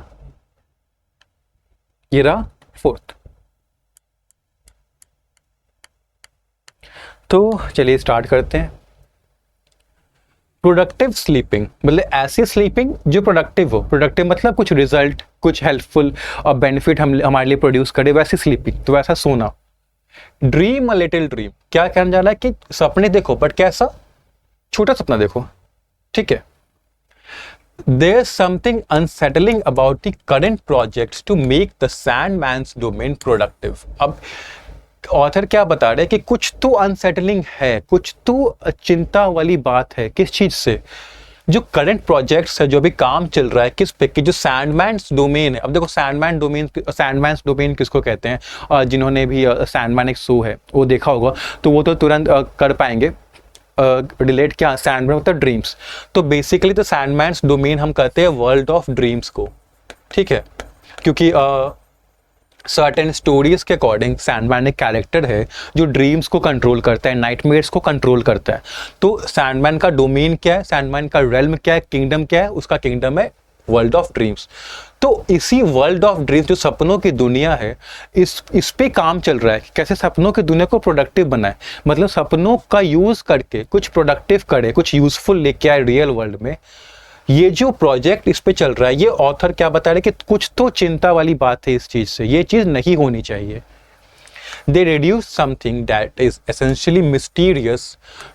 ये रहा फोर्थ। तो चलिए स्टार्ट करते हैं। प्रोडक्टिव स्लीपिंग मतलब ऐसी स्लीपिंग जो प्रोडक्टिव हो, प्रोडक्टिव मतलब कुछ रिजल्ट, कुछ हेल्पफुल और बेनिफिट हमारे लिए प्रोड्यूस करे, वैसी स्लीपिंग, तो वैसा सोना। ड्रीम अ लिटिल ड्रीम, क्या कहना जा रहा है कि सपने देखो, बट कैसा? छोटा सपना देखो, ठीक है। There's something unsettling about the current projects to make the Sandman's domain productive. अब ऑथर क्या बता रहे हैं कि कुछ तो अनसेटलिंग है, कुछ तो चिंता वाली बात है। किस चीज से? जो करंट प्रोजेक्ट्स है, जो अभी काम चल रहा है किस पे, कि जो सैंडमैन्स डोमेन है। अब देखो सैंडमैन्स डोमेन किसको कहते हैं, जिन्होंने भी सैंडमैन एक शो है वो देखा होगा, तो वो तो तुरंत कर पाएंगे रिलेट क्या सैंडमैन मतलब ड्रीम्स। तो बेसिकली तो सैंडमैन्स डोमेन हम कहते हैं वर्ल्ड ऑफ ड्रीम्स को, ठीक है, क्योंकि सर्टेन स्टोरीज के अकॉर्डिंग सैंडमैन एक कैरेक्टर है जो ड्रीम्स को कंट्रोल करता है, नाइटमेयर्स को कंट्रोल करता है। तो सैंडमैन का डोमेन क्या है, सैंडमैन का रेल्म क्या है, किंगडम क्या है, उसका किंगडम है वर्ल्ड ऑफ ड्रीम्स। तो इसी वर्ल्ड ऑफ ड्रीम्स जो सपनों की दुनिया है, इस पे काम चल रहा है, कैसे सपनों की दुनिया को प्रोडक्टिव बनाए, मतलब सपनों का यूज करके कुछ प्रोडक्टिव करे, कुछ यूजफुल लेके आए रियल वर्ल्ड में। ये जो प्रोजेक्ट इस पे चल रहा है, ये ऑथर क्या बता रहे कि कुछ तो चिंता वाली बात है इस चीज से, ये चीज नहीं होनी चाहिए। They reduce something that is essentially mysterious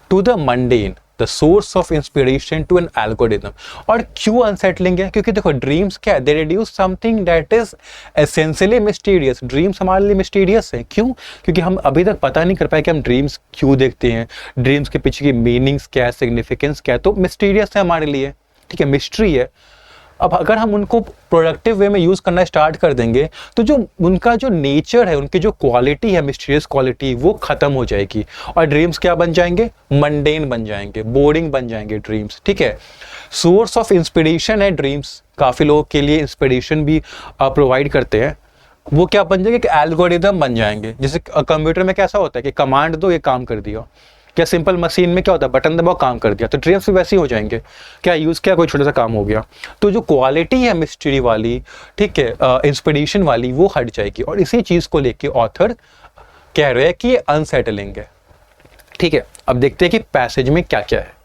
to the mundane, the source of inspiration to an algorithm। और क्यों अनसेटलिंग है, क्योंकि देखो ड्रीम्स क्या है, they reduce something that is essentially mysterious। Dreams हमारे लिए मिस्टीरियस है, क्यों, क्योंकि हम अभी तक पता नहीं कर पाए कि हम ड्रीम्स क्यों देखते हैं, ड्रीम्स के पीछे की मीनिंग्स क्या है, सिग्निफिकेंस क्या है, तो मिस्टीरियस है हमारे लिए, ठीक है, मिस्ट्री है। अब अगर हम उनको प्रोडक्टिव वे में यूज करना स्टार्ट कर देंगे तो जो उनका जो नेचर है, उनकी जो क्वालिटी है, मिस्टीरियस क्वालिटी, वो खत्म हो जाएगी और ड्रीम्स क्या बन जाएंगे, मंडेन बन जाएंगे, बोरिंग बन जाएंगे ड्रीम्स, ठीक है। सोर्स ऑफ इंस्पिरेशन है ड्रीम्स, काफी लोगों के लिए इंस्पिरेशन भी प्रोवाइड करते हैं। वो क्या बन जाएंगे, कि एल्गोरिदम बन जाएंगे। जैसे कंप्यूटर में कैसा होता है कि कमांड दो, ये काम कर दिया, क्या सिंपल मशीन में क्या होता है, बटन दबाओ काम कर दिया, तो ड्रीम्स भी वैसे ही हो जाएंगे, क्या यूज किया, कोई छोटा सा काम हो गया। तो जो क्वालिटी है मिस्ट्री वाली, ठीक है, इंस्पिरेशन वाली, वो हट जाएगी। और इसी चीज को लेके ऑथर कह रहे हैं कि ये अनसेटलिंग है, ठीक है। अब देखते हैं कि पैसेज में क्या क्या है।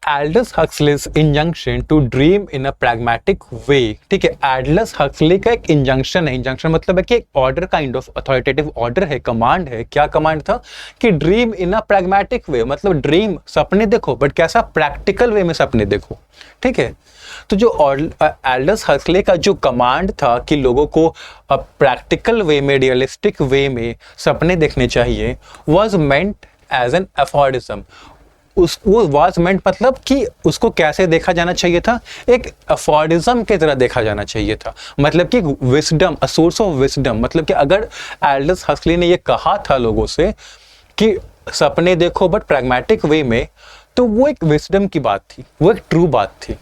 Aldous Huxley's injunction to dream in a pragmatic way, ठीक है। एल्डस हक्सले का एक इंजंक्शन है, इंजंक्शन मतलब है कि एक order, kind of authoritative order है, कमांड है। क्या कमांड था, कि ड्रीम इन अ प्रैग्मेटिक वे, मतलब ड्रीम सपने देखो, बट कैसा, प्रैक्टिकल वे में सपने देखो, ठीक है। तो जो एल्डस हक्सले का जो कमांड था कि लोगों को प्रैक्टिकल वे में, रियलिस्टिक वे में सपने देखने चाहिए, वॉज मेंट एज एन अफोर्डिज्म। वो वाज मेंट मतलब कि उसको कैसे देखा जाना चाहिए था, एक अफोर्डिज्म की तरह देखा जाना चाहिए था, मतलब कि wisdom, a source of wisdom. मतलब कि अगर एल्डस हक्सले ने ये कहा था लोगों से कि सपने देखो बट प्रैग्मेटिक वे में, तो वो एक विजडम की बात थी, वो एक ट्रू बात थी।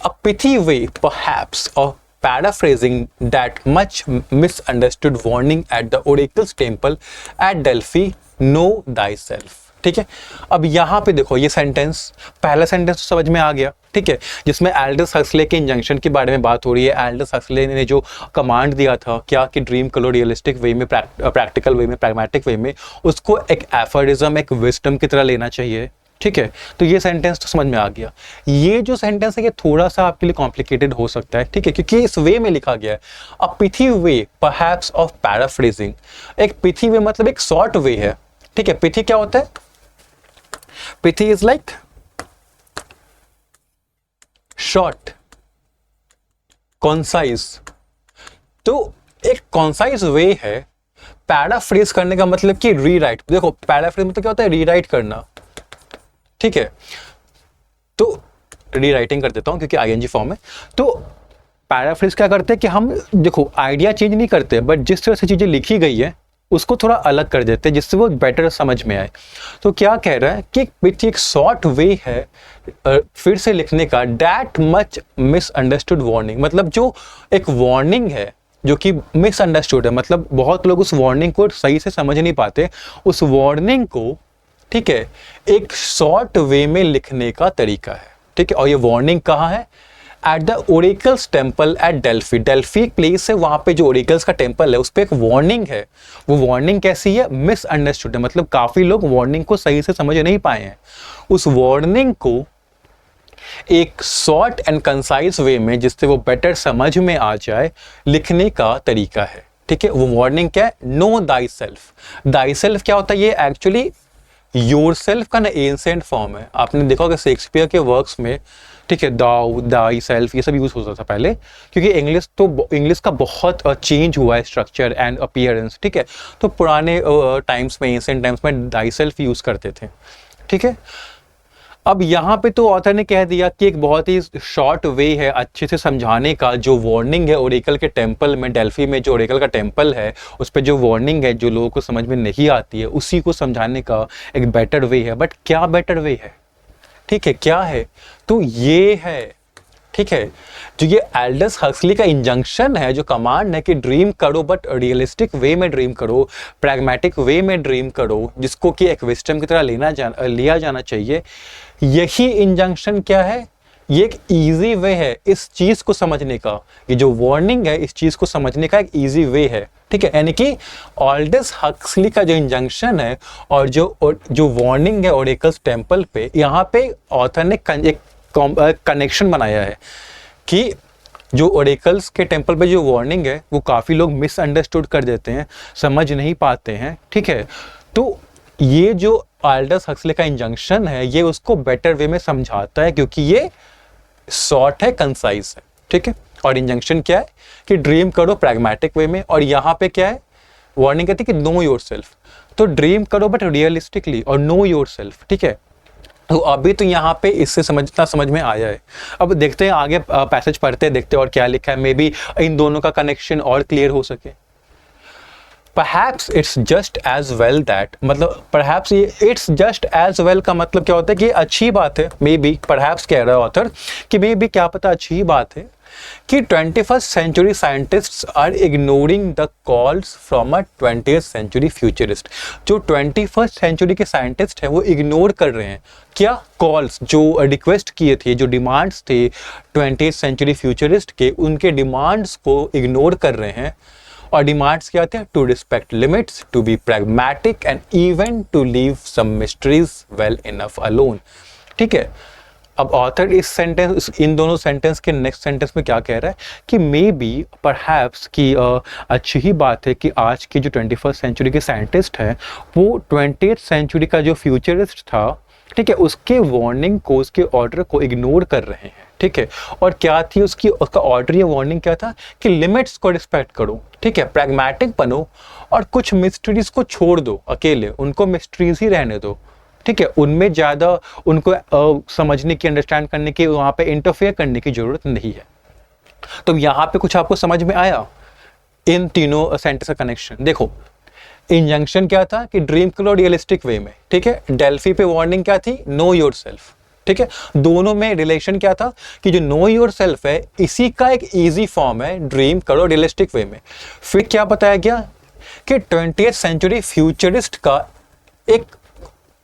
A pithy way perhaps of paraphrasing that much misunderstood warning at the oracle's temple at Delphi, know thyself, ठीक है। अब यहां पे देखो ये सेंटेंस, पहला सेंटेंस तो समझ में आ गया, ठीक है, जिसमें एल्डस हक्सले के इंजंक्शन के बारे में बात हो रही है। एल्डस हक्सले ने जो कमांड दिया था क्या, कि ड्रीम करो रियलिस्टिक वे में, प्रैक्टिकल वे में, प्रैग्मेटिक वे में, उसको एक एफर्डिज्म, एक विजडम की तरह लेना चाहिए, ठीक है। तो ये सेंटेंस तो समझ में आ गया। ये जो सेंटेंस है ये थोड़ा सा आपके लिए कॉम्प्लिकेटेड हो सकता है, ठीक है, क्योंकि इस वे में लिखा गया है अ pithy way perhaps of paraphrasing. एक पिथी वे मतलब एक शॉर्ट वे है, ठीक है। पिथी क्या होता है, pithy is like short, concise. तो एक कॉन्साइज वे है। पैराफ्रेज करने का मतलब कि रीराइट, देखो पैराफ्रेज मतलब क्या होता है, रीराइट करना, ठीक है। तो रीराइटिंग कर देता हूं क्योंकि आईएनजी फॉर्म है। तो पैराफ्रेज क्या करते हैं कि हम देखो आइडिया चेंज नहीं करते, बट जिस तरह से चीजें लिखी गई है उसको थोड़ा अलग कर देते हैं जिससे वो बेटर समझ में आए। तो क्या कह रहा है कि एक शॉर्ट वे है फिर से लिखने का, दैट मच मिसअंडरस्टूड वार्निंग, मतलब जो एक वार्निंग है जो कि मिसअंडरस्टूड है, मतलब बहुत लोग उस वार्निंग को सही से समझ नहीं पाते, उस वार्निंग को, ठीक है, एक शॉर्ट वे में लिखने का तरीका है, ठीक है। और ये वार्निंग कहाँ है, at the oracles temple at Delphi. Delphi एक प्लेस है, वहां पे जो ओरेकल्स का टेम्पल है उस पर एक वार्निंग है। वो वार्निंग कैसी है, मिसअंडरस्टूड है, मतलब काफी लोग वार्निंग को सही से समझ नहीं पाए हैं। उस वार्निंग को एक शॉर्ट एंड कंसाइज वे में, जिससे वो बेटर समझ में आ जाए, लिखने का तरीका है, ठीक है। वो वार्निंग क्या है, no thy self. Thy self क्या होता है, ये एक्चुअली योरसेल्फ का ना एंशिएंट फॉर्म है। आपने देखा होगा शेक्सपियर के वर्क्स में ठीक है, दाउ, दाई, सेल्फ, ये सब यूज़ होता था पहले, क्योंकि इंग्लिश का बहुत चेंज हुआ है स्ट्रक्चर एंड अपीयरेंस। ठीक है, तो पुराने टाइम्स में, एंशिएंट टाइम्स में दाई सेल्फ यूज़ करते थे। ठीक है, अब यहाँ पे तो ऑथर ने कह दिया कि एक बहुत ही शॉर्ट वे है अच्छे से समझाने का, जो वार्निंग है ओरेकल के टेम्पल में, डेल्फी में जो ओरेकल का टेम्पल है उस पर जो वार्निंग है जो लोगों को समझ में नहीं आती है, उसी को समझाने का एक बेटर वे है। बट क्या बेटर वे है? ठीक है, क्या है? तो ये है, ठीक है, जो ये एल्डस हक्सली का इंजंक्शन है, जो कमांड है कि ड्रीम करो बट रियलिस्टिक वे में ड्रीम करो, प्रैग्मेटिक वे में ड्रीम करो, जिसको कि एक विस्डम की तरह लिया जाना चाहिए। यही इंजंक्शन क्या है? ये एक इजी वे है इस चीज को समझने का। ये जो वार्निंग है इस चीज को समझने का एक इजी वे है। ठीक है, यानी कि ऑल्डस हक्सली का जो इंजंक्शन है और जो वार्निंग है ओरेकल्स टेम्पल पे, यहाँ पे ऑथर ने एक कनेक्शन बनाया है कि जो ओरेकल्स के टेम्पल पे जो वार्निंग है वो काफ़ी लोग मिसअंडरस्टूड कर देते हैं, समझ नहीं पाते हैं। ठीक है, तो ये जो ऑल्डस हक्सली का इंजंक्शन है ये उसको बेटर वे में समझाता है, क्योंकि ये शॉर्ट है, कंसाइज है। ठीक है, और इंजंक्शन क्या है कि ड्रीम करो प्रैग्मेटिक वे में, और यहाँ पे क्या है? वार्निंग कहती है कि नो योर सेल्फ। तो ड्रीम करो बट रियलिस्टिकली, और नो योर सेल्फ। ठीक है, तो अभी तो यहाँ पे इससे समझ में आया है। अब देखते हैं आगे पैसेज पढ़ते हैं, देखते हैं और क्या लिखा है। मे बी इन दोनों का कनेक्शन और क्लियर हो सके। Perhaps it's just as well that, मतलब perhaps ये it's just as well का मतलब क्या होता है कि अच्छी बात है। मे बी perhaps कह रहा है ऑथर कि मे बी क्या पता अच्छी बात है कि 21st century scientists are ignoring the calls from a 20th century futurist। जो 21st century के साइंटिस्ट हैं वो इग्नोर कर रहे हैं क्या? कॉल्स, जो रिक्वेस्ट किए थे, जो डिमांड्स थे 20th century futurist के, उनके डिमांड्स को इग्नोर कर रहे हैं। और डिमांड्स क्या थे? To respect limits, to be pragmatic and even to leave some mysteries well enough alone. ठीक है, अब ऑथर इन दोनों सेंटेंस के नेक्स्ट सेंटेंस में क्या कह रहा है कि मे बी परहैप्स की अच्छी ही बात है कि आज की जो 21st सेंचुरी के साइंटिस्ट हैं वो 20th सेंचुरी का जो फ्यूचरिस्ट था, ठीक है, उसके वार्निंग को, उसके ऑर्डर को इग्नोर कर रहे हैं। ठीक है, और क्या थी उसका ऑर्डर या वार्निंग क्या था कि लिमिट्स को रिस्पेक्ट करो। ठीक है, प्रैग्मेटिक बनो और कुछ मिस्ट्रीज को छोड़ दो, अकेले उनको मिस्ट्रीज ही रहने दो। ठीक है, उनमें ज़्यादा उनको समझने की, अंडरस्टैंड करने की, वहाँ पे इंटरफेयर करने की जरूरत नहीं है। तो यहाँ पे कुछ आपको समझ में आया इन तीनों सेंटेंस का कनेक्शन? देखो, इंजंक्शन क्या था कि ड्रीम करो रियलिस्टिक वे में। ठीक है, डेल्फी पे वार्निंग क्या थी? Know your self. ठीक है, दोनों में रिलेशन क्या था कि जो नो योर सेल्फ है इसी का एक इजी फॉर्म है ड्रीम करो रियलिस्टिक वे में। फिर क्या बताया गया कि 20th सेंचुरी फ्यूचरिस्ट का एक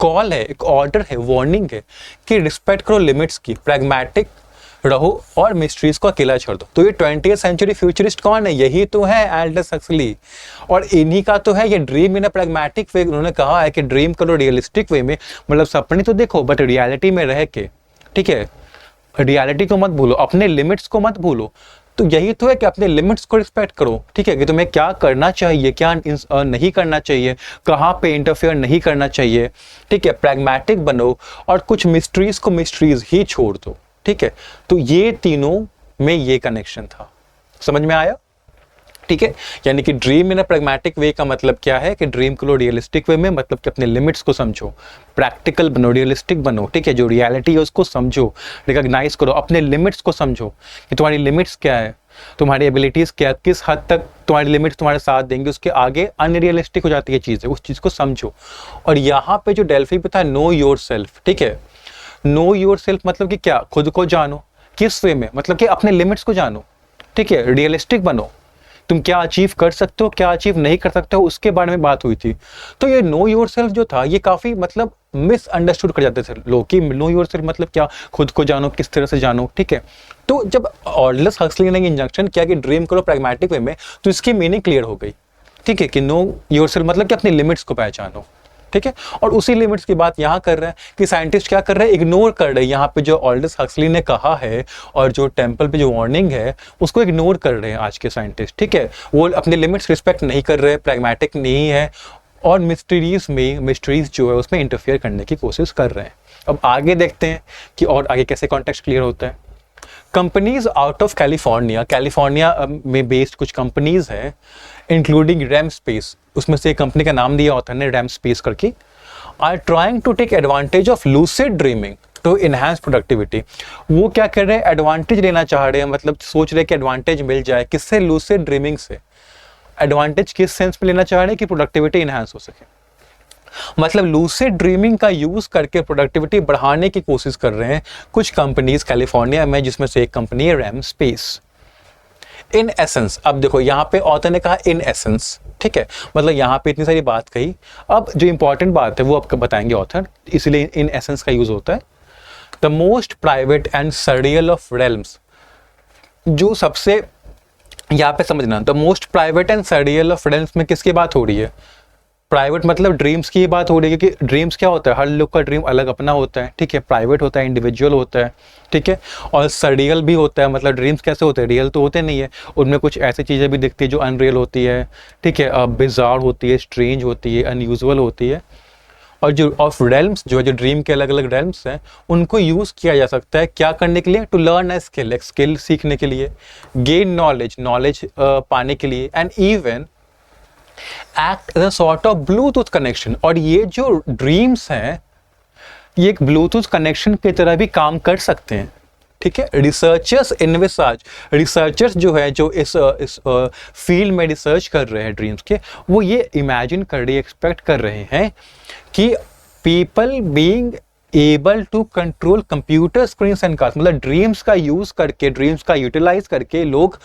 कॉल है, एक ऑर्डर है, वार्निंग है कि रिस्पेक्ट करो लिमिट्स की, प्रैग्मेटिक रहो और मिस्ट्रीज को अकेला छोड़ दो। तो ये 20th सेंचुरी फ्यूचरिस्ट कौन है? यही तो है एल्डस हक्सली, और इन्हीं का तो है ये ड्रीम इन अ प्रैग्मेटिक वे। उन्होंने कहा है कि ड्रीम करो रियलिस्टिक वे में, मतलब सपने तो देखो बट रियलिटी में रह के। ठीक है, रियलिटी को मत भूलो, अपने लिमिट्स को मत भूलो। तो यही तो है कि अपने लिमिट्स को रिस्पेक्ट करो। ठीक है, कि तुम्हें क्या करना चाहिए, क्या नहीं करना चाहिए, कहाँ पे इंटरफेयर नहीं करना चाहिए। ठीक है, प्रैग्मेटिक बनो और कुछ मिस्ट्रीज को मिस्ट्रीज ही छोड़ दो। ठीक है, तो ये तीनों में ये कनेक्शन था, समझ में आया? ठीक है, यानी कि ड्रीम इन अ प्रैग्मेटिक वे का मतलब क्या है कि ड्रीम करो रियलिस्टिक वे में, मतलब कि अपने लिमिट्स को समझो, प्रैक्टिकल बनो, रियलिस्टिक बनो। ठीक है, जो रियलिटी है उसको समझो, रिकॉग्नाइज करो, अपने लिमिट्स को समझो कि तुम्हारी लिमिट्स क्या है, तुम्हारी एबिलिटीज क्या, किस हद तक तुम्हारी लिमिट्स तुम्हारे साथ देंगे, उसके आगे अनरियलिस्टिक हो जाती है चीज़ें, उस चीज़ को समझो। और यहाँ पे जो डेल्फी पे था नो योर सेल्फ। ठीक है, नो योर सेल्फ मतलब कि क्या? खुद को जानो। किस वे में? मतलब कि अपने लिमिट्स को जानो। ठीक है, रियलिस्टिक बनो, तुम क्या अचीव कर सकते हो, क्या अचीव नहीं कर सकते हो, उसके बारे में बात हुई थी। तो ये नो योर सेल्फ जो था ये काफ़ी मतलब मिसअंडरस्टूड कर जाते थे लोग कि नो योर सेल्फ मतलब क्या? खुद को जानो, किस तरह से जानो। ठीक है, तो जब ऑल्डस हक्सली ने इंजंक्शन किया कि ड्रीम करो प्रैग्मेटिक वे में, तो इसकी मीनिंग क्लियर हो गई। ठीक है, कि नो योर सेल्फ मतलब कि अपनी लिमिट्स को पहचानो। ठीक है, और उसी लिमिट्स की बात यहाँ कर रहे हैं कि साइंटिस्ट क्या कर रहे हैं? इग्नोर कर रहे हैं यहाँ पे जो ऑल्डस हक्सली ने कहा है, और जो टेम्पल पे जो वार्निंग है उसको इग्नोर कर रहे हैं आज के साइंटिस्ट। ठीक है, वो अपने लिमिट्स रिस्पेक्ट नहीं कर रहे, प्रैग्मेटिक नहीं है, और मिस्ट्रीज जो है उसमें इंटरफेयर करने की कोशिश कर रहे हैं। अब आगे देखते हैं कि और आगे कैसे कॉन्टेक्स्ट क्लियर होता है। कंपनीज आउट ऑफ कैलिफोर्निया में बेस्ड कुछ कंपनीज हैं इंक्लूडिंग रैम स्पेस, उसमें से एक कंपनी का नाम दिया ऑथर ने रैम स्पेस करके, are trying to take advantage of lucid dreaming to enhance productivity. वो क्या कर रहे हैं, एडवांटेज लेना चाह रहे हैं, मतलब सोच रहे हैं कि एडवांटेज मिल जाए किससे, लूसिड ड्रीमिंग से। एडवांटेज किस सेंस में लेना चाह रहे हैं कि प्रोडक्टिविटी इनहांस हो सके, मतलब लूसिड ड्रीमिंग का यूज करके प्रोडक्टिविटी बढ़ाने की कोशिश कर रहे हैं कुछ कंपनीज कैलिफोर्निया में, जिसमें से एक कंपनी है रैम स्पेस। इन एसेंस, अब देखो यहाँ पे ऑथर ने कहा इन एसेंस, ठीक है, मतलब यहाँ पे इतनी सारी बात कही। अब जो इंपॉर्टेंट बात है वो आपको बताएंगे ऑथर, इसलिए इन एसेंस का यूज होता है। The most private and sordid of realms, जो सबसे यहाँ पे समझना, the most private and sordid of realms में किसकी बात हो रही है, प्राइवेट मतलब ड्रीम्स की बात हो रही है, क्योंकि ड्रीम्स क्या होता है, हर लोग का ड्रीम अलग अपना होता है, ठीक है, प्राइवेट होता है, इंडिविजुअल होता है, ठीक है, और सर्डियल भी होता है, मतलब ड्रीम्स कैसे होते हैं, रियल तो होते नहीं है, उनमें कुछ ऐसी चीज़ें भी दिखती है जो अनरियल होती है, ठीक है, बिजार होती है, स्ट्रेंज होती है, अनयूजुअल होती है। और जो ऑफ रेल्म्स जो ड्रीम के अलग अलग रेल्म्स हैं, उनको यूज़ किया जा सकता है क्या करने के लिए, टू लर्न ए स्किल, एक स्किल सीखने के लिए, गेन नॉलेज पाने के लिए, and even act as a sort of Bluetooth connection. और ये जो ड्रीम्स हैं ये एक ब्लूटूथ कनेक्शन की तरह भी काम कर सकते हैं, ठीक है। रिसर्चर्स जो है, जो इस फील्ड में रिसर्च कर रहे हैं ड्रीम्स के, वो ये इमेजिन कर रहे, एक्सपेक्ट कर रहे हैं कि people being able to control computer screen and cards, मतलब ड्रीम्स का यूज करके, ड्रीम्स का यूटिलाइज करके लोग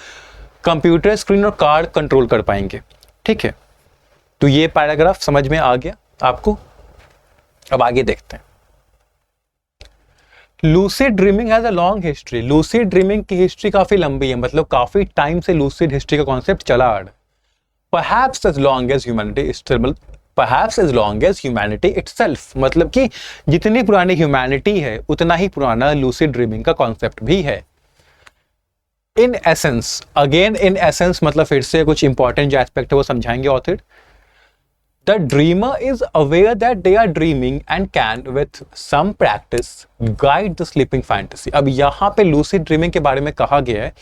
कंप्यूटर स्क्रीन और कार्ड कंट्रोल कर पाएंगे, ठीक है। तो ये पैराग्राफ समझ में आ गया आपको। अब आगे देखते हैं। Lucid dreaming has a long history, lucid dreaming की हिस्ट्री काफी लंबी है, मतलब काफी टाइम से लूसिड हिस्ट्री का कॉन्सेप्ट चला आ रहा है। Perhaps as long as humanity itself, मतलब कि जितनी पुरानी ह्यूमैनिटी है उतना ही पुराना लूसिड ड्रीमिंग का कॉन्सेप्ट भी है। In essence, again in essence मतलब फिर से कुछ इंपॉर्टेंट जो एस्पेक्ट है वो समझाएंगे author. The dreamer is aware that they are dreaming and can, with some practice, guide the sleeping fantasy. अब यहाँ पे lucid dreaming के बारे में कहा गया है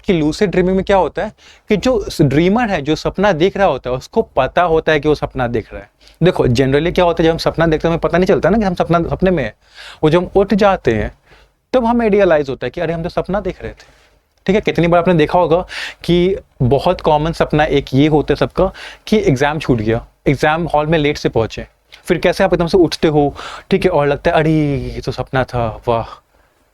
कि lucid dreaming में क्या होता है कि जो ड्रीमर है, जो सपना देख रहा होता है, उसको पता होता है कि वो सपना देख रहा है। देखो जनरली क्या होता है, जब हम सपना देखते हैं हमें पता नहीं चलता ना कि हम सपने में है, वो जब हम उठ जाते हैं तब हमें रियलाइज होता है कि अरे हम तो सपना देख रहे थे, ठीक है। कितनी बार आपने देखा होगा कि बहुत कॉमन सपना एक ये होता है सबका कि एग्जाम छूट गया, एग्जाम हॉल में लेट से पहुंचे, फिर कैसे आप एकदम से उठते हो, ठीक है, और लगता है अरे ये तो सपना था, वाह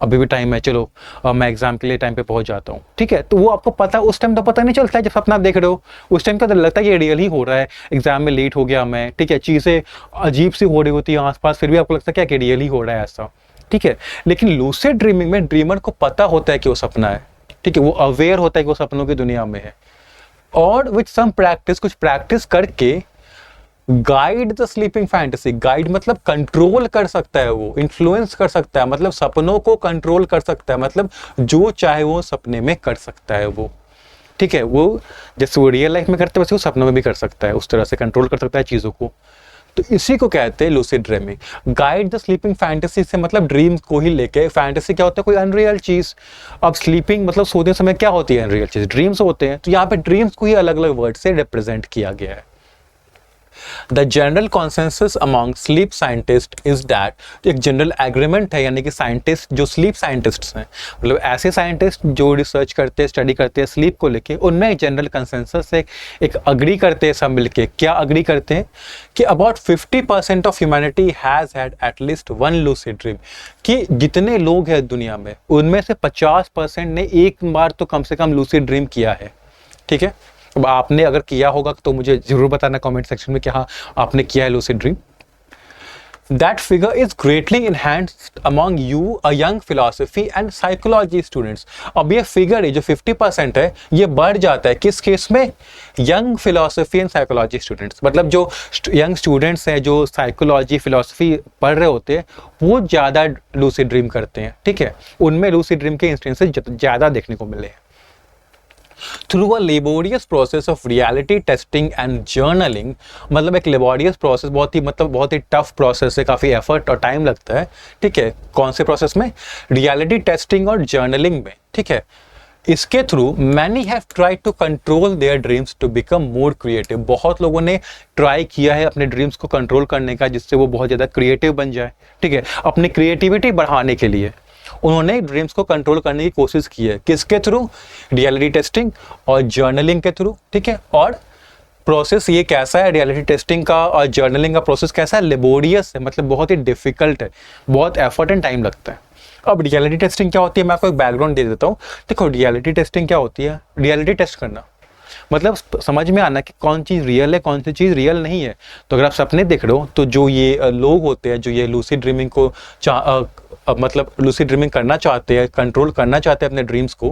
अभी भी टाइम है, चलो मैं एग्जाम के लिए टाइम पे पहुंच जाता हूँ, ठीक है। तो वो आपको पता, उस टाइम तो पता नहीं चलता है जब सपना देख रहे हो, उस टाइम का लगता है ये रियल ही हो रहा है, एग्जाम में लेट हो गया मैं, ठीक है, चीज़ें अजीब सी हो रही होती है आसपास, फिर भी आपको लगता है क्या कि रियल ही हो रहा है ऐसा, ठीक है। लेकिन लूसिड ड्रीमिंग में ड्रीमर को पता होता है कि वो सपना है, ठीक है, वो अवेयर होता है कि वो सपनों की दुनिया में है, और विथ सम प्रैक्टिस, कुछ प्रैक्टिस करके guide the sleeping fantasy, guide मतलब कंट्रोल कर सकता है, वो इन्फ्लुएंस कर सकता है, मतलब सपनों को कंट्रोल कर सकता है, मतलब जो चाहे वो सपने में कर सकता है वो, ठीक है। वो जैसे वो रियल लाइफ में करता है वैसे वो सपनों में भी कर सकता है, उस तरह से कंट्रोल कर सकता है चीज़ों को। तो इसी को कहते हैं lucid dreaming. Guide the sleeping fantasy से मतलब ड्रीम्स को ही लेके, फैंटेसी क्या होता है, कोई अनरियल चीज। अब स्लीपिंग मतलब सोते समय क्या होती है, अनरियल चीज, ड्रीम्स होते हैं। तो यहाँ पे ड्रीम्स को ही अलग अलग वर्ड से रिप्रेजेंट किया गया है। The general consensus among sleep scientist is that, एक जनरल एग्रीमेंट है, यानी कि साइंटिस्ट जो स्लीप साइंटिस्ट्स हैं, मतलब ऐसे साइंटिस्ट जो रिसर्च करते हैं, स्टडी करते हैं स्लीप को लेके, उनमें एक जनरल कंसेंसस है, एक अग्री करते हैं सब मिलके। क्या अग्री करते हैं कि about 50% of humanity has had at least one lucid dream, कि जितने लोग हैं दुनिया में उनमें से 50% ने एक बार तो कम से कम लूसिड ड्रीम किया है, ठीक है। अब आपने अगर किया होगा तो मुझे जरूर बताना कमेंट सेक्शन में कि हाँ आपने किया है lucid dream. That figure is greatly enhanced among you, a young philosophy and psychology students. अब ये फिगर है जो 50% है, ये बढ़ जाता है किस केस में, young philosophy and psychology students, मतलब जो यंग स्टूडेंट्स हैं जो साइकोलॉजी फिलोसफी पढ़ रहे होते हैं वो ज़्यादा लूसिड ड्रीम करते हैं, ठीक है, उनमें लूसिड ड्रीम के इंस्टेंसेस ज़्यादा देखने को मिले हैं। Through a laborious process of reality testing and journaling, मतलब एक लेबोरियस प्रोसेस, बहुत ही टफ प्रोसेस है, काफ़ी एफर्ट और टाइम लगता है, ठीक है। कौन से प्रोसेस में? रियलिटी टेस्टिंग और जर्नलिंग में, ठीक है। इसके through many have try to control their dreams to become more creative, बहुत लोगों ने ट्राई किया है अपने ड्रीम्स को कंट्रोल करने का, जिससे वो बहुत ज़्यादा क्रिएटिव बन जाए, ठीक है। अपनी क्रिएटिविटी बढ़ाने के लिए उन्होंने ड्रीम्स को कंट्रोल करने की कोशिश की है। किसके थ्रू? रियलिटी टेस्टिंग और जर्नलिंग के थ्रू, ठीक है। और प्रोसेस ये कैसा है, रियलिटी टेस्टिंग का और जर्नलिंग का प्रोसेस कैसा है? लेबोरियस है, मतलब बहुत ही डिफिकल्ट है, बहुत एफर्ट एंड टाइम लगता है। अब रियलिटी टेस्टिंग क्या होती है, मैं आपको एक बैकग्राउंड दे देता हूँ। देखो, रियलिटी टेस्टिंग क्या होती है? रियलिटी टेस्ट करना, मतलब समझ में आना कि कौन चीज़ रियल है, कौन सी चीज़ रियल नहीं है। तो अगर आप सपने देख रहे हो, तो जो ये लोग होते हैं जो ये लूसिड ड्रीमिंग को मतलब लूसिड ड्रीमिंग करना चाहते हैं, कंट्रोल करना चाहते हैं अपने ड्रीम्स को,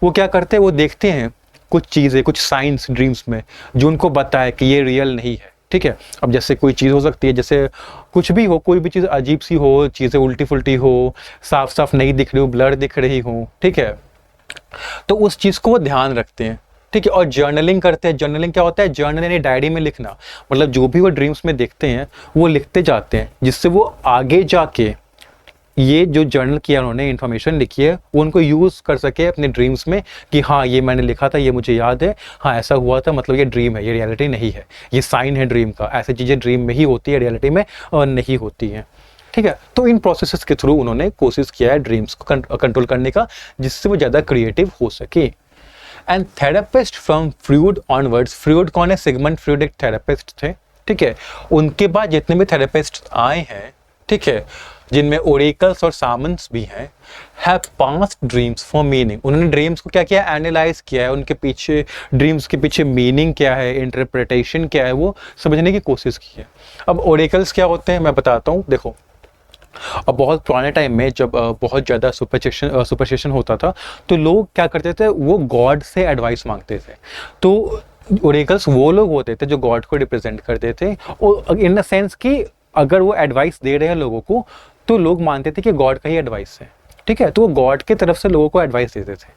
वो क्या करते हैं? वो देखते हैं कुछ चीज़ें, कुछ साइंस ड्रीम्स में जो उनको बताए कि ये रियल नहीं है, ठीक है। अब जैसे कोई चीज़ हो सकती है, जैसे कुछ भी हो, कोई भी चीज़ अजीब सी हो, चीज़ें उल्टी फुल्टी हो, साफ साफ नहीं दिख रही हो, ब्लर दिख रही हो, ठीक है। तो उस चीज़ को वो ध्यान रखते हैं, ठीक है। और जर्नलिंग करते हैं। जर्नलिंग क्या होता है? जर्नल यानी डायरी में लिखना, मतलब जो भी वो ड्रीम्स में देखते हैं वो लिखते जाते हैं, जिससे वो आगे जाके ये जो जर्नल किया उन्होंने, इन्फॉर्मेशन लिखी है, वो उनको यूज़ कर सके अपने ड्रीम्स में कि हाँ ये मैंने लिखा था, ये मुझे याद है, हाँ ऐसा हुआ था, मतलब ये ड्रीम है, ये रियलिटी नहीं है, ये साइन है ड्रीम का। ऐसी चीज़ें ड्रीम में ही होती है, रियलिटी में नहीं होती हैं, ठीक है। तो इन प्रोसेसेस के थ्रू उन्होंने कोशिश किया है ड्रीम्स को कंट्रोल करने का, जिससे वो ज़्यादा क्रिएटिव हो सके। And therapist from Freud onwards, Freud कौन है? सिगमंड फ्रूड एक थेरेपिस्ट थे, ठीक है। उनके बाद जितने भी थेरेपिस्ट आए हैं, ठीक है, जिनमें ओरेकल्स और सामंस भी हैं, have passed dreams for meaning. उन्होंने ड्रीम्स को क्या किया? एनालाइज किया है, उनके पीछे, ड्रीम्स के पीछे मीनिंग क्या है, इंटरप्रिटेशन क्या है, वो समझने की कोशिश की है। अब ओरेकल्स क्या होते हैं मैं बताता हूँ। देखो, अब बहुत पुराने टाइम में जब बहुत ज़्यादा सुपरस्टिशन होता था, तो लोग क्या करते थे? वो गॉड से एडवाइस मांगते थे। तो ओरेकल्स वो लोग होते थे जो गॉड को रिप्रेजेंट करते थे, और इन द सेंस कि अगर वो एडवाइस दे रहे हैं लोगों को, तो लोग मानते थे कि गॉड का ही एडवाइस है, ठीक है। तो वो गॉड की तरफ से लोगों को एडवाइस देते थे,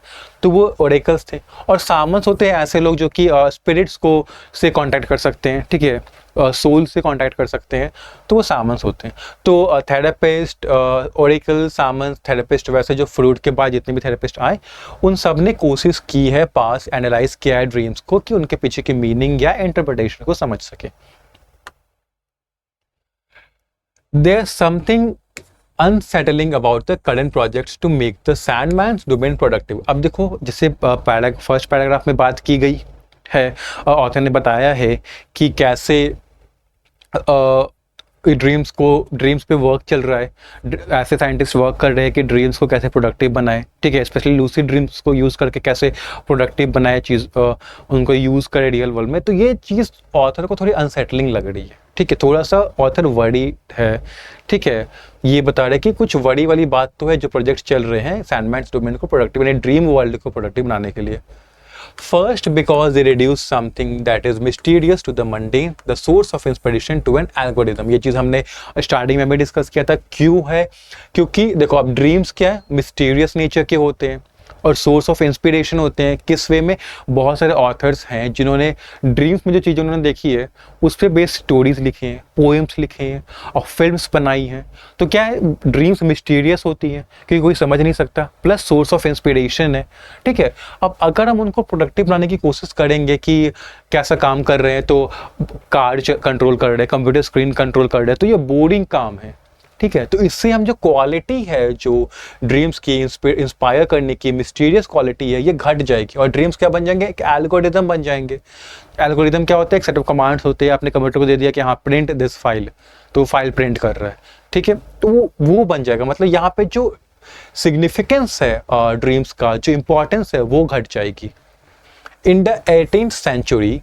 तो वो ओरेकल्स थे। और सामंस होते हैं ऐसे लोग जो कि स्पिरिट्स को से कांटेक्ट कर सकते हैं, ठीक है, सोल से कांटेक्ट कर सकते हैं, तो वो सामंस होते हैं। तो थेरेपिस्ट, ओरेकल, सामंस, थेरेपिस्ट, वैसे जो फ्रूड के बाद जितने भी थेरेपिस्ट आए, उन सब ने कोशिश की है, पास एनालाइज किया है ड्रीम्स को, कि उनके पीछे की मीनिंग या इंटरप्रिटेशन को समझ सके। There's something unsettling about the current projects to make the Sandman's domain productive। अब देखो, जैसे फर्स्ट पैराग्राफ में बात की गई है, ऑथर ने बताया है कि कैसे ड्रीम्स पे वर्क चल रहा है, ऐसे साइंटिस्ट वर्क कर रहे हैं कि ड्रीम्स को कैसे प्रोडक्टिव बनाए, ठीक है। स्पेशली लूसिड ड्रीम्स को यूज़ करके कैसे प्रोडक्टिव बनाए चीज़, उनको यूज़ करे रियल वर्ल्ड में। तो ये चीज़ ऑथर को थोड़ी अनसेटलिंग लग रही है, ठीक है। थोड़ा सा ऑथर वरी है, ठीक है। ये बता रहे कि कुछ वरी वाली बात तो है जो प्रोजेक्ट चल रहे हैं सैंडमैन्स डोमेन को प्रोडक्टिव, यानी ड्रीम वर्ल्ड को प्रोडक्टिव बनाने के लिए। First, because they reduce something that is mysterious to the mundane, the source of inspiration to an algorithm। ये चीज़ हमने स्टार्टिंग में भी डिस्कस किया था। क्यों है? क्योंकि देखो, अब ड्रीम्स क्या है? मिस्टीरियस नेचर के होते हैं और सोर्स ऑफ इंस्पिरेशन होते हैं। किस वे में? बहुत सारे ऑथर्स हैं जिन्होंने ड्रीम्स में जो चीज़ें उन्होंने देखी है उस पर बेस्ड स्टोरीज लिखी हैं, पोएम्स लिखे हैं और फिल्म्स बनाई हैं। तो क्या है? ड्रीम्स मिस्टीरियस होती हैं क्योंकि कोई समझ नहीं सकता, प्लस सोर्स ऑफ इंस्पिरेशन है, ठीक है। अब अगर हम उनको प्रोडक्टिव बनाने की कोशिश करेंगे कि कैसा काम कर रहे हैं, तो कार्ड कंट्रोल कर रहे हैं, कंप्यूटर स्क्रीन कंट्रोल कर रहे हैं, तो ये बोरिंग काम है, ठीक है। तो इससे हम जो क्वालिटी है, जो ड्रीम्स की इंस्पायर करने की मिस्टीरियस क्वालिटी है, ये घट जाएगी और ड्रीम्स क्या बन जाएंगे? एक एल्गोरिदम बन जाएंगे। एल्गोरिदम क्या होता है? एक सेट ऑफ कमांड्स होते हैं, आपने कंप्यूटर को दे दिया कि हाँ प्रिंट दिस फाइल, तो फाइल प्रिंट कर रहा है, ठीक है। तो वो बन जाएगा। मतलब यहाँ पे जो सिग्निफिकेंस है ड्रीम्स का, जो इंपॉर्टेंस है, वो घट जाएगी। In the 18th century,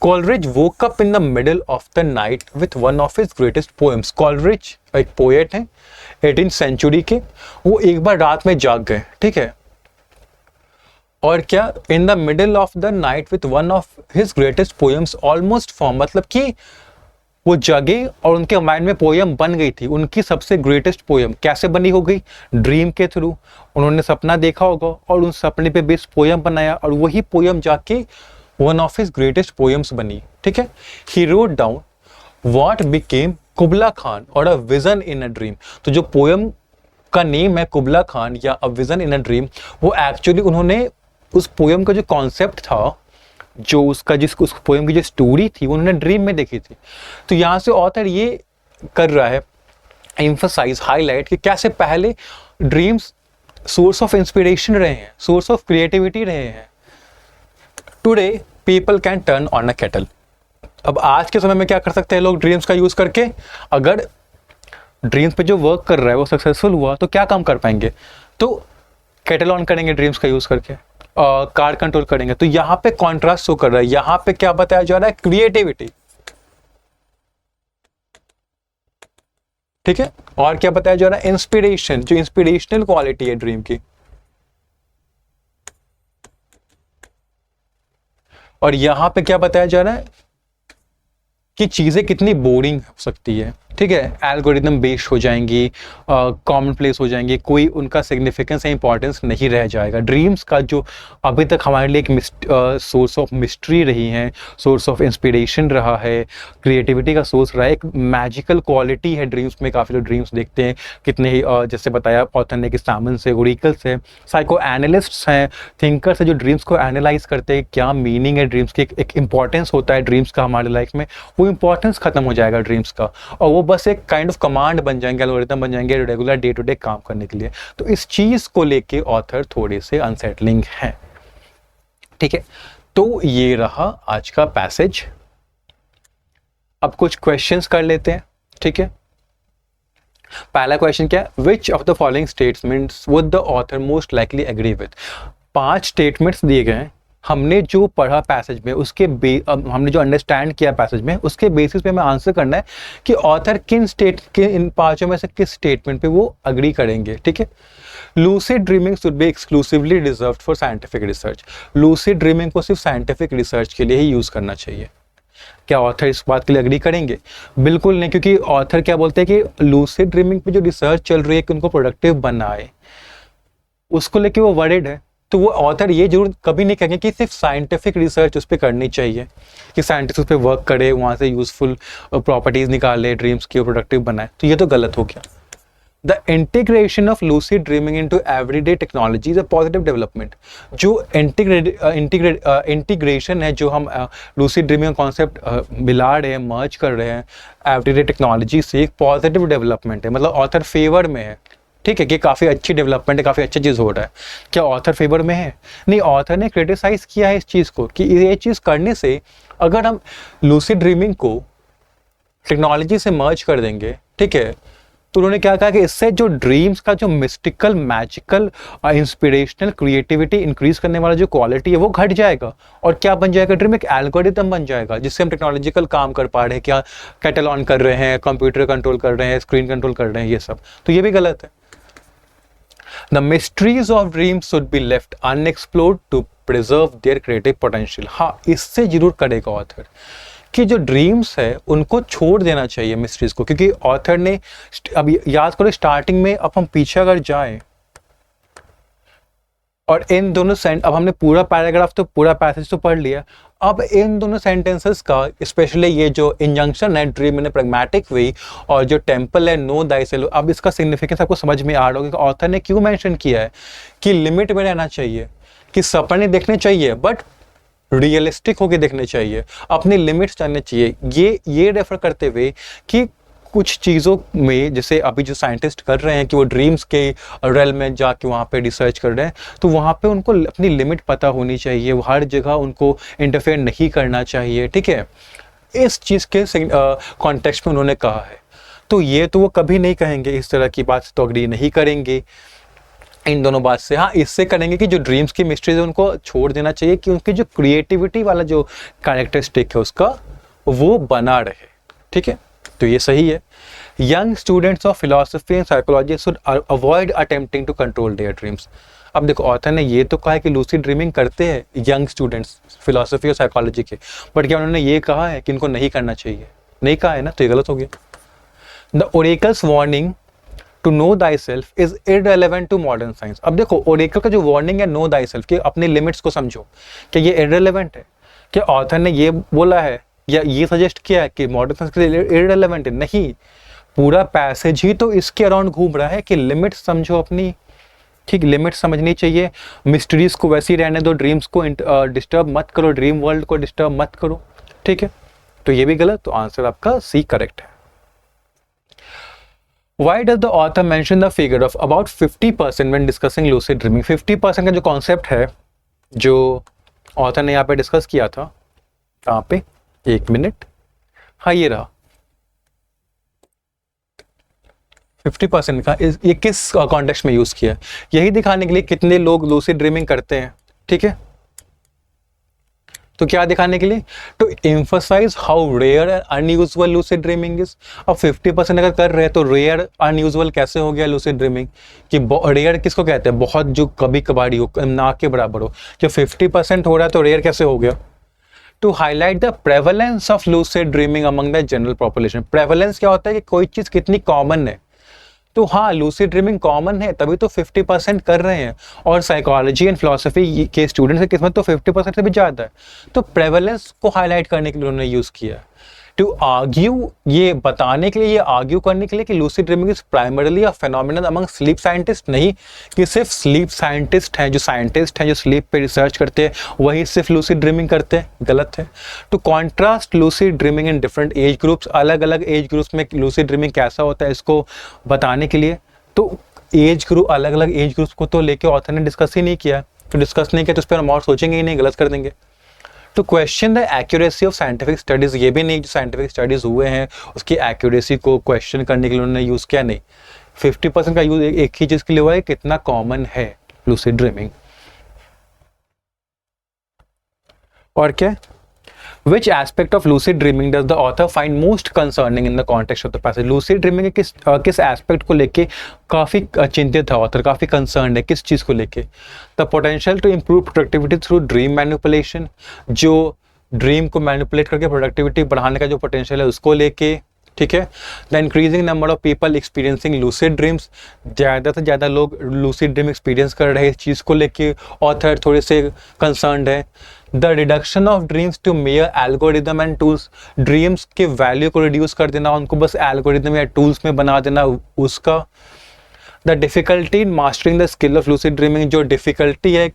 Coleridge woke up in the middle of the night with one of his greatest poems। Coleridge एक पोएट हैं 18th सेंचुरी के, वो एक बार रात में जाग गए, ठीक है। और क्या? In the middle of the night with one of his greatest poems almost form, मतलब कि वो जगे और उनके माइंड में पोयम बन गई थी, उनकी सबसे ग्रेटेस्ट पोयम कैसे बनी हो गई, ड्रीम के थ्रू। उन्होंने सपना देखा होगा और उस सपने पे बेस्ड पोयम बनाया और वही पोयम जाके one of his greatest poems बनी, ठीक है। He wrote down what became Kubla Khan और a vision in a dream. तो जो पोयम का नेम है कुबला खान या a vision in a dream, वो एक्चुअली उन्होंने उस पोयम का जो कॉन्सेप्ट था, जो उसका उस पोयम की जो स्टोरी थी, उन्होंने ड्रीम में देखी थी। तो यहाँ से ऑथर ये कर रहा है एम्फसाइज, हाईलाइट कि कैसे पहले ड्रीम्स सोर्स ऑफ इंस्पिरेशन रहे हैं, सोर्स ऑफ क्रिएटिविटी रहे हैं। Today people can turn on a kettle. अब आज के समय में क्या कर सकते हैं लोग ड्रीम्स का यूज करके, अगर ड्रीम्स पे जो वर्क कर रहा है वो सक्सेसफुल हुआ तो क्या काम कर पाएंगे, तो केटल ऑन करेंगे ड्रीम्स का यूज करके, कार कंट्रोल करेंगे। तो यहाँ पे कॉन्ट्रास्ट शो कर रहा है, यहाँ पे क्या बताया जा रहा है, क्रिएटिविटी, ठीक है। और क्या बताया जा रहा है, इंस्पिरेशन, जो इंस्पिरेशनल क्वालिटी है ड्रीम की। और यहां पे क्या बताया जा रहा है कि चीजें कितनी बोरिंग हो सकती है, ठीक है। एल्गोरिदम बेस्ड हो जाएंगी, कॉमन प्लेस हो जाएंगी, कोई उनका सिग्निफिकेंस या इंपॉर्टेंस नहीं रह जाएगा। ड्रीम्स का जो अभी तक हमारे लिए एक सोर्स ऑफ मिस्ट्री रही है, सोर्स ऑफ इंस्पिरेशन रहा है, क्रिएटिविटी का सोर्स रहा है, एक मैजिकल क्वालिटी है ड्रीम्स में। काफ़ी लोग ड्रीम्स देखते हैं, कितने ही जैसे बताया ऑथर ने कि सामंस है, ओरिकल्स है, साइको एनालिस्ट्स हैं, थिंकर्स है, जो ड्रीम्स को एनालाइज करते हैं, क्या मीनिंग है ड्रीम्स की, एक इंपॉर्टेंस होता है ड्रीम्स का हमारे लाइफ में, वो इंपॉर्टेंस खत्म हो जाएगा ड्रीम्स का, और वो बस एक काइंड ऑफ कमांड बन जाएंगे, एल्गोरिथम बन जाएंगे रेगुलर डे टू डे काम करने के लिए। तो इस चीज को लेके ऑथर थोड़े से अनसेटलिंग है, ठीक है। तो ये रहा आज का पैसेज। अब कुछ क्वेश्चंस कर लेते हैं, ठीक है। पहला क्वेश्चन क्या है, which of the following statements would the author most likely agree with. 5 statements दिए गए हैं, हमने जो पढ़ा पैसेज में उसके हमने जो अंडरस्टैंड किया पैसेज में उसके बेसिस पे हमें आंसर करना है कि ऑथर इन 5 में से किस स्टेटमेंट पे वो अग्री करेंगे, ठीक है। Lucid dreaming should be exclusively reserved for scientific research. Lucid dreaming को सिर्फ साइंटिफिक रिसर्च के लिए ही यूज करना चाहिए। क्या ऑथर इस बात के लिए अग्री करेंगे? बिल्कुल नहीं, क्योंकि ऑथर क्या बोलते हैं कि लूसिड ड्रीमिंग पे जो रिसर्च चल रही है कि उनको प्रोडक्टिव बनाए, उसको लेके वो वरिड है। तो वो ऑथर ये जरूर कभी नहीं कहेंगे कि सिर्फ साइंटिफिक रिसर्च उस पर करनी चाहिए, कि साइंटिस्ट उस पर वर्क करे, वहाँ से यूजफुल प्रॉपर्टीज निकाले, ड्रीम्स की प्रोडक्टिव बनाए। तो ये तो गलत हो गया। The integration of lucid dreaming into everyday technology is a positive development. जो इंटीग्रेशन है, जो हम लूसिड ड्रीमिंग कॉन्सेप्ट मिला रहे हैं, मर्ज कर रहे हैं एवरीडे टेक्नोलॉजी से, एक पॉजिटिव डेवलपमेंट है, मतलब ऑथर फेवर में है, ठीक है, कि काफ़ी अच्छी डेवलपमेंट है, काफ़ी अच्छा चीज़ हो रहा है। क्या ऑथर फेवर में है? नहीं, ऑथर ने क्रिटिसाइज किया है इस चीज़ को कि ये चीज़ करने से अगर हम लूसिड ड्रीमिंग को टेक्नोलॉजी से मर्ज कर देंगे, ठीक है, तो उन्होंने क्या कहा कि इससे जो ड्रीम्स का जो mystical, magical, inspirational, creativity increase करने वाला जो क्वालिटी है वो घट जाएगा। और क्या बन जाएगा? ड्रीम एक एल्गोरिथम बन जाएगा जिससे हम टेक्नोलॉजिकल काम कर पा रहे हैं, क्या कैटल ऑन कर रहे हैं, कंप्यूटर कंट्रोल कर रहे हैं, स्क्रीन कंट्रोल कर रहे हैं, ये सब। तो ये भी गलत है। The mysteries of dreams should be left unexplored to preserve their creative potential। हाँ, इससे जरूर करेगा ऑथर कि जो ड्रीम्स है उनको छोड़ देना चाहिए मिस्ट्रीज को, क्योंकि ऑथर ने अब याद करो स्टार्टिंग में, अब हम पीछे अगर जाएं और इन दोनों अब हमने पूरा पैराग्राफ तो पूरा पैसेज तो पढ़ लिया, अब इन दोनों सेंटेंसेस का स्पेशली ये जो इंजंक्शन है ड्रीम इन ए प्रैग्मेटिक वे और जो टेम्पल है नो दाइसेल्फ, अब इसका सिग्निफिकेंस आपको समझ में आ रहा होगा कि ऑथर ने क्यों मेंशन किया है कि लिमिट में रहना चाहिए, कि सपने देखने चाहिए बट रियलिस्टिक होके देखने चाहिए, अपनी लिमिट्स जानने चाहिए। ये रेफर करते हुए कि कुछ चीज़ों में, जैसे अभी जो साइंटिस्ट कर रहे हैं कि वो ड्रीम्स के रेल में जाके वहाँ पे रिसर्च कर रहे हैं, तो वहाँ पे उनको अपनी लिमिट पता होनी चाहिए, वो हर जगह उनको इंटरफेयर नहीं करना चाहिए, ठीक है। इस चीज़ के कॉन्टेक्स्ट में उन्होंने कहा है। तो ये तो वो कभी नहीं कहेंगे, इस तरह की बात तो अग्री नहीं करेंगे इन दोनों बात से। हाँ, इससे करेंगे कि जो ड्रीम्स की मिस्ट्रीज है उनको छोड़ देना चाहिए, कि उनकी जो क्रिएटिविटी वाला जो कैरेक्टरिस्टिक है उसका वो बना रहे, ठीक है। तो ये सही है। Young students of philosophy and psychology should avoid attempting to control their dreams. अब देखो ऑथर ने ये तो कहा है कि लूसिड ड्रीमिंग करते हैं यंग स्टूडेंट्स फिलॉसफी और साइकोलॉजी के, बट क्या उन्होंने ये कहा है कि इनको नहीं करना चाहिए? नहीं कहा है ना, तो ये गलत हो गया। The oracle's warning to know thy self is irrelevant to modern science. अब देखो ओरेकल का जो वार्निंग है नो दाई सेल्फ, कि अपने लिमिट्स को समझो, कि ये इररेलेवेंट है, कि ऑथर ने ये बोला है या ये सजेस्ट किया है कि मॉडर्न साइंस के लिए इररेलेवेंट है? नहीं, पूरा पैसेज ही तो इसके अराउंड घूम रहा है कि लिमिट्स समझो अपनी, ठीक, लिमिट समझनी चाहिए, मिस्ट्रीज को वैसे ही रहने दो, ड्रीम्स को डिस्टर्ब मत करो, ड्रीम वर्ल्ड को डिस्टर्ब मत करो, ठीक है। तो ये भी गलत, तो आंसर आपका सी करेक्ट है। Why does the author mention the figure of about 50% when discussing lucid dreaming? 50% का जो कॉन्सेप्ट है जो ऑथर ने यहाँ पे डिस्कस किया था, कहाँ पे, एक मिनट, हाँ ये रहा, 50% का ये किस कॉन्टेक्स्ट में यूज किया है? यही दिखाने के लिए कितने लोग लूसिड ड्रीमिंग करते हैं, ठीक है। तो क्या दिखाने के लिए? To emphasise how rare and unusual lucid dreaming is. अब 50% अगर कर रहे हैं तो रेयर अनयूजुअल कैसे हो गया लूसिड ड्रीमिंग? कि रेयर किसको कहते हैं? बहुत जो कभी कभारी हो, ना के बराबर हो। जब 50% हो रहा है तो रेयर कैसे हो गया? To highlight the prevalence of lucid dreaming among the general population. Prevalence क्या होता है? कि कोई चीज कितनी कॉमन है। तो हाँ, लूसिड ड्रीमिंग कॉमन है तभी तो 50% कर रहे हैं, और साइकोलॉजी एंड फिलोसफी के स्टूडेंट्स की किस्मत तो 50% से भी ज़्यादा है। तो प्रेवलेंस को हाईलाइट करने के लिए उन्होंने यूज़ किया। टू आर्ग्यू, ये बताने के लिए, ये आर्ग्यू करने के लिए कि lucid dreaming is primarily a phenomenon among sleep scientist. नहीं कि सिर्फ स्लीप साइंटिस्ट हैं, जो स्लीप पे रिसर्च करते हैं वही सिर्फ लूसिड ड्रीमिंग करते हैं, गलत है। To contrast lucid dreaming in different age groups, अलग अलग एज ग्रुप्स में लूसिड ड्रीमिंग कैसा होता है इसको बताने के लिए। तो एज ग्रुप, अलग अलग एज ग्रुप्स को तो लेके ऑथर ने डिस्कस ही नहीं किया, तो डिस्कस नहीं किया तो उस पर हम और सोचेंगे ही नहीं, गलत कर देंगे। To question the accuracy of scientific studies, ये भी नहीं जो साइंटिफिक स्टडीज हुए हैं उसकी एक्यूरेसी को क्वेश्चन करने के लिए उन्होंने यूज किया, नहीं। 50% का यूज एक ही चीज के लिए हुआ है, कितना कॉमन है लूसिड ड्रीमिंग। और क्या? Which aspect of lucid dreaming does the author find most concerning in the context of the passage? lucid dreaming के किस एस्पेक्ट को लेके काफी चिंतित है ऑथर, काफी कंसर्न है, किस चीज को लेके? The potential to improve productivity through dream manipulation, जो ड्रीम को मैनिपुलेट करके प्रोडक्टिविटी बढ़ाने का जो पोटेंशियल है उसको लेके, ठीक है। The increasing number of people experiencing lucid dreams, ज़्यादा से ज़्यादा लोग लूसिड ड्रीम एक्सपीरियंस कर रहे हैं, इस चीज़ को लेके ऑथर थोड़े से कंसर्न्ड है। The reduction of dreams to mere algorithm and tools, dreams के वैल्यू को रिड्यूस कर देना, उनको बस एल्गोरिदम या टूल्स में बना देना उसका। The difficulty in mastering the skill of lucid dreaming, जो डिफिकल्टी है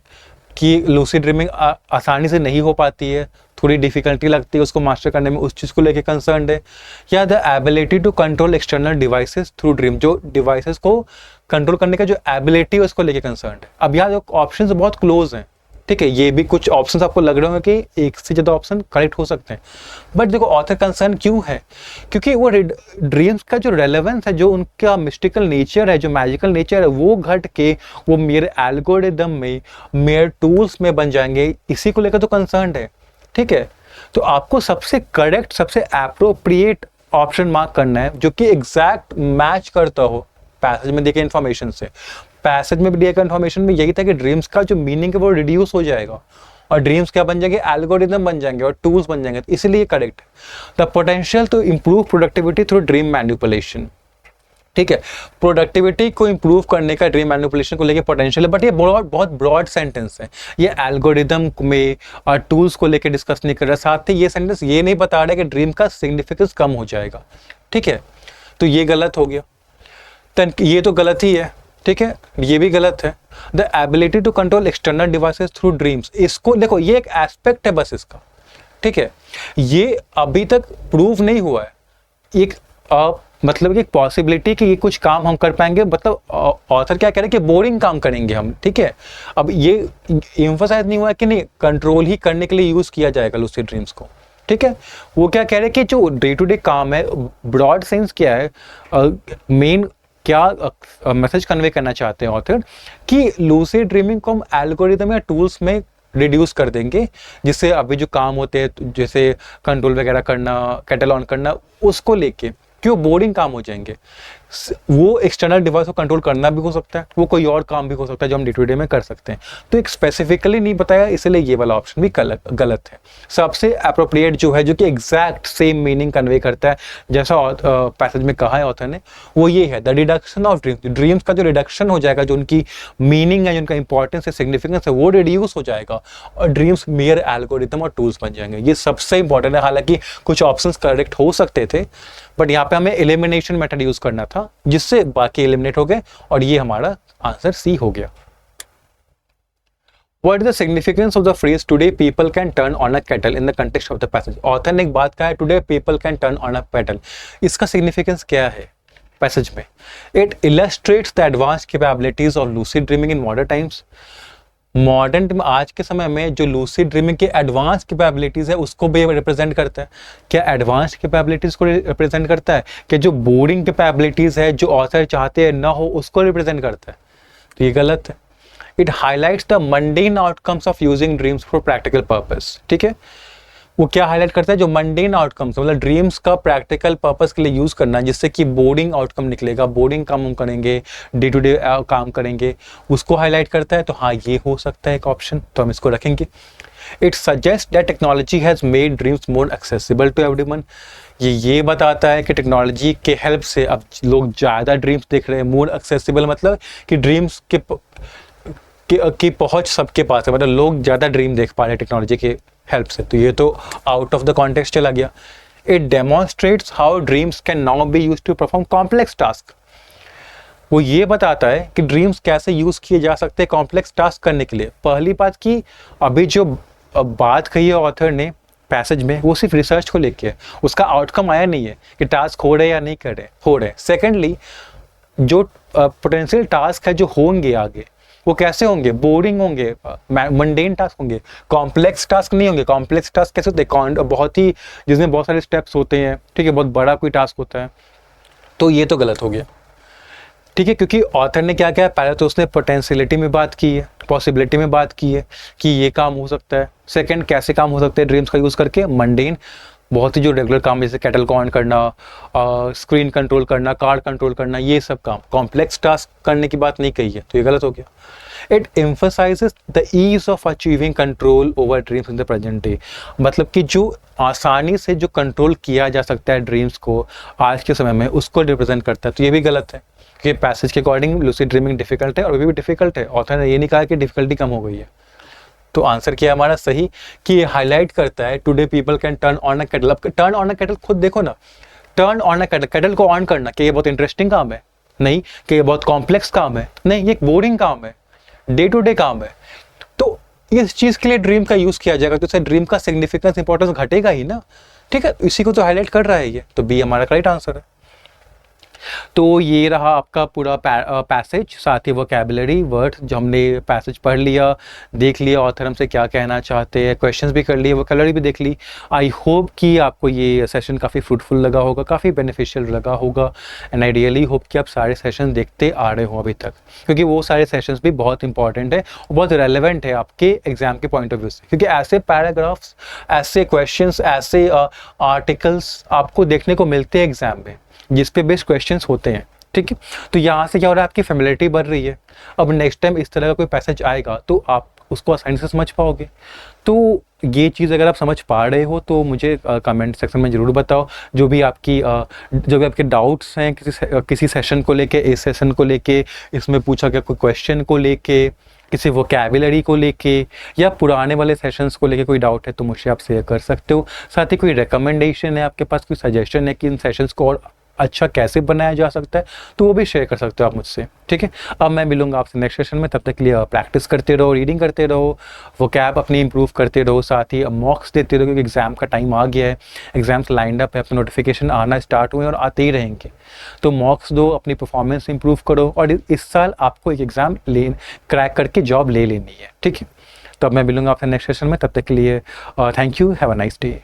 कि लूसिड ड्रीमिंग आसानी से नहीं हो पाती है, थोड़ी डिफिकल्टी लगती है उसको मास्टर करने में, उस चीज़ को लेके कंसर्न्ड है। या the ability to control external devices through dream, जो डिवाइसेस को कंट्रोल करने का जो एबिलिटी है उसको लेके कंसर्न्ड है। अब यहाँ जो ऑप्शंस बहुत क्लोज हैं, ठीक है, ये भी कुछ ऑप्शंस आपको लग रहे होंगे कि एक से ज़्यादा ऑप्शन करेक्ट हो सकते हैं, बट देखो ऑथर कंसर्न क्यों है? क्योंकि वो ड्रीम्स का जो रेलेवेंस है, जो उनका मिस्टिकल नेचर है, जो मैजिकल नेचर है, वो घट के वो मेरे एल्गोरिदम में, मेरे टूल्स में बन जाएंगे, इसी को लेकर तो कंसर्न है, ठीक है। तो आपको सबसे करेक्ट, सबसे एप्रोप्रिएट ऑप्शन मार्क करना है जो कि एग्जैक्ट मैच करता हो पैसेज में दिए गए इन्फॉर्मेशन से। पैसेज में दिए गए इन्फॉर्मेशन में यही था कि ड्रीम्स का जो मीनिंग है वो रिड्यूस हो जाएगा और ड्रीम्स क्या बन जाएंगे? एल्गोरिदम बन जाएंगे और टूल्स बन जाएंगे, तो इसलिए करेक्ट है। The potential to improve productivity through dream manipulation, ठीक है, प्रोडक्टिविटी को इंप्रूव करने का ड्रीम मैनिपुलेशन को लेके पोटेंशियल है, बट ये बहुत ब्रॉड सेंटेंस है, ये एल्गोरिदम में और टूल्स को लेके डिस्कस नहीं कर रहा। साथ ही ये सेंटेंस ये नहीं बता रहा है कि ड्रीम का सिग्निफिकेंस कम हो जाएगा, ठीक है, तो ये गलत हो गया। ये तो गलत ही है, ठीक है, ये भी गलत है। The ability to control external devices through dreams, इसको देखो ये एक एस्पेक्ट है बस इसका, ठीक है, ये अभी तक प्रूव नहीं हुआ है। एक मतलब कि एक पॉसिबिलिटी कि ये कुछ काम हम कर पाएंगे, मतलब ऑथर क्या कह रहे हैं कि बोरिंग काम करेंगे हम, ठीक है। अब ये एम्फसाइज नहीं हुआ है कि नहीं कंट्रोल ही करने के लिए यूज किया जाएगा लूसिड ड्रीम्स को, ठीक है। वो क्या कह रहे हैं कि जो डे टू डे काम है, ब्रॉड सेंस क्या है, मेन क्या मैसेज कन्वे करना चाहते हैं ऑथर कि लूसिड ड्रीमिंग को हम एल्गोरिदम या टूल्स में रिड्यूस कर देंगे, जिससे अभी जो काम होते हैं जैसे कंट्रोल वगैरह करना, कैटल ऑन करना, उसको लेके क्यों बोरिंग काम हो जाएंगे। वो एक्सटर्नल डिवाइस को कंट्रोल करना भी हो सकता है, वो कोई और काम भी हो सकता है जो हम डे टू डे में कर सकते हैं। तो एक स्पेसिफिकली नहीं बताया, इसलिए ये वाला ऑप्शन भी गलत है। सबसे अप्रोप्रिएट जो है, जो कि एग्जैक्ट सेम मीनिंग कन्वे करता है जैसा पैसेज में कहा है ऑथर ने, वो ये है, the reduction of dreams. Dreams का जो रिडक्शन हो जाएगा, जो उनकी मीनिंग है, जो उनका इंपॉर्टेंस है, सिग्निफिकेंस है, वो रिड्यूस हो जाएगा और ड्रीम्स मेयर एल्गोरिथम और टूल्स बन जाएंगे। ये सबसे इंपॉर्टेंट है। हालांकि कुछ ऑप्शंस करेक्ट हो सकते थे, बट यहाँ पे हमें एलिमिनेशन मेथड यूज करना था, जिससे बाकी एलिमिनेट हो गए और ये हमारा आंसर सी हो गया। What is the significance of the phrase today people can turn on a kettle in the context of the passage? Author ने एक बात कहा है, today people can turn on a kettle। इसका सिग्निफिकेंस क्या है पैसेज में? It illustrates the advanced capabilities of lucid dreaming in modern times। Modern आज के समय में जो लूसिड ड्रीमिंग के एडवांस कैपेबिलिटीज है उसको भी रिप्रेजेंट करता है। क्या एडवांस कैपेबिलिटीज को रिप्रेजेंट करता है? क्या जो बोरिंग कैपेबिलिटीज है जो ऑथर चाहते हैं ना हो उसको रिप्रेजेंट करता है? तो ये गलत है। It highlights the mundane outcomes of using dreams for practical purpose. ठीक है, वो क्या हाईलाइट करता है? जो मंडेन आउटकम्स, मतलब ड्रीम्स का प्रैक्टिकल पर्पस के लिए यूज करना, जिससे कि बोरिंग आउटकम निकलेगा, बोरिंग काम हम करेंगे, डे टू डे काम करेंगे, उसको हाईलाइट करता है। तो हाँ, ये हो सकता है एक ऑप्शन, तो हम इसको रखेंगे। It suggest that technology has made dreams more accessible to everyone. ये बताता है कि टेक्नोलॉजी के हेल्प से अब लोग ज़्यादा ड्रीम्स देख रहे हैं। मोर एक्सेसिबल मतलब कि ड्रीम्स की पहुंच सबके पास है, मतलब लोग ज़्यादा ड्रीम देख पा रहे हैं टेक्नोलॉजी के हेल्प से। तो ये तो आउट ऑफ द कॉन्टेक्स्ट चला गया। It demonstrates how dreams can now be used to perform complex task. वो ये बताता है कि ड्रीम्स कैसे यूज किए जा सकते हैं कॉम्प्लेक्स टास्क करने के लिए। पहली बात की अभी जो बात कही है ऑथर ने पैसेज में, वो सिर्फ रिसर्च को लेके है, उसका आउटकम आया नहीं है कि टास्क हो रहे या नहीं कर रहे, हो रहे। सेकेंडली, जो पोटेंशियल टास्क है जो होंगे आगे, वो कैसे होंगे? बोरिंग होंगे, मंडेन टास्क होंगे, कॉम्प्लेक्स टास्क नहीं होंगे। कॉम्प्लेक्स टास्क कैसे होते हैं? बहुत ही, जिसमें बहुत सारे स्टेप्स होते हैं, ठीक है, बहुत बड़ा कोई टास्क होता है। तो ये तो गलत हो गया, ठीक है, क्योंकि ऑथर ने क्या किया? पहले तो उसने पोटेंशियलिटी में बात की है, पॉसिबिलिटी में बात की है कि ये काम हो सकता है। सेकंड, कैसे काम हो सकते हैं ड्रीम्स का यूज़ करके? मंडेन, बहुत ही जो रेगुलर काम, जैसे कैटल को ऑन करना, स्क्रीन कंट्रोल करना, कार कंट्रोल करना, ये सब काम। कॉम्प्लेक्स टास्क करने की बात नहीं कही है, तो ये गलत हो गया। It emphasises the ease of achieving control over dreams in the present day. मतलब कि जो आसानी से जो कंट्रोल किया जा सकता है ड्रीम्स को आज के समय में, उसको रिप्रेजेंट करता है। तो ये भी गलत है कि पैसेज के अकॉर्डिंग लूसिड ड्रीमिंग डिफिकल्ट है, और अभी भी डिफिकल्ट है। ऑथर ने ये नहीं कहा कि डिफिकल्टी कम हो गई है। तो आंसर किया हमारा सही कि ये हाईलाइट करता है today people can turn on a kettle. अब टर्न ऑन अ केटल खुद देखो ना, turn on a kettle, kettle को ऑन करना, कि ये बहुत इंटरेस्टिंग काम है? नहीं। कि ये बहुत कॉम्प्लेक्स काम है? नहीं, ये एक बोरिंग काम है, डे टू डे काम है। तो इस चीज के लिए ड्रीम का यूज किया जाएगा, तो इससे ड्रीम का सिग्निफिकेंस, इंपॉर्टेंस घटेगा ही ना। ठीक है, इसी को तो हाईलाइट कर रहा है ये, तो बी हमारा करेक्ट आंसर है। तो ये रहा आपका पूरा पैसेज, साथ ही वोकैबुलरी वर्ड्स जो हमने पैसेज पढ़ लिया, देख लिया ऑथर हमसे क्या कहना चाहते हैं, क्वेश्चंस भी कर लिए, वोकैबुलरी भी देख ली। आई होप कि आपको ये सेशन काफ़ी फ्रूटफुल लगा होगा, काफ़ी बेनिफिशियल लगा होगा, एंड आई रियली होप कि आप सारे सेशन देखते आ रहे हो अभी तक, क्योंकि वो सारे सेशंस भी बहुत इंपॉर्टेंट है और बहुत रेलिवेंट है आपके एग्जाम के पॉइंट ऑफ व्यू से। क्योंकि ऐसे पैराग्राफ्स, ऐसे क्वेश्चंस, ऐसे आर्टिकल्स आपको देखने को मिलते हैं एग्जाम में, जिस पे बेस्ड क्वेश्चंस होते हैं। ठीक है, तो यहाँ से क्या हो रहा है, आपकी फेमिलियरिटी बढ़ रही है। अब नेक्स्ट टाइम इस तरह का कोई पैसेज आएगा तो आप उसको आसानी से समझ पाओगे। तो ये चीज़ अगर आप समझ पा रहे हो तो मुझे कमेंट सेक्शन में ज़रूर बताओ। जो भी आपके डाउट्स हैं किसी सेशन को लेके, इस सेशन को लेके, इसमें पूछा गया कोई क्वेश्चन को लेके, किसी वोकैबुलरी को लेके, या पुराने वाले सेशंस को लेके कोई डाउट है तो मुझसे आप शेयर कर सकते हो। साथ ही कोई रिकमेंडेशन है आपके पास, कोई सजेशन है कि इन सेशंस को और अच्छा कैसे बनाया जा सकता है, तो वो भी शेयर कर सकते हो आप मुझसे। ठीक है, अब मैं मिलूंगा आपसे नेक्स्ट सेशन में। तब तक के लिए प्रैक्टिस करते रहो, रीडिंग करते रहो, वोकैब अपनी इंप्रूव करते रहो, साथ ही मॉक्स देते रहो, क्योंकि एग्जाम का टाइम आ गया है, एग्जाम्स लाइंड अप है, अपने नोटिफिकेशन आना स्टार्ट हुए और आते ही रहेंगे। तो मॉक्स दो, अपनी परफॉर्मेंस इंप्रूव करो, और इस साल आपको एक एग्जाम क्रैक करके जॉब ले लेनी है। ठीक है, तो अब मैं मिलूंगा आपसे नेक्स्ट सेशन में। तब तक के लिए thank you, have a nice day.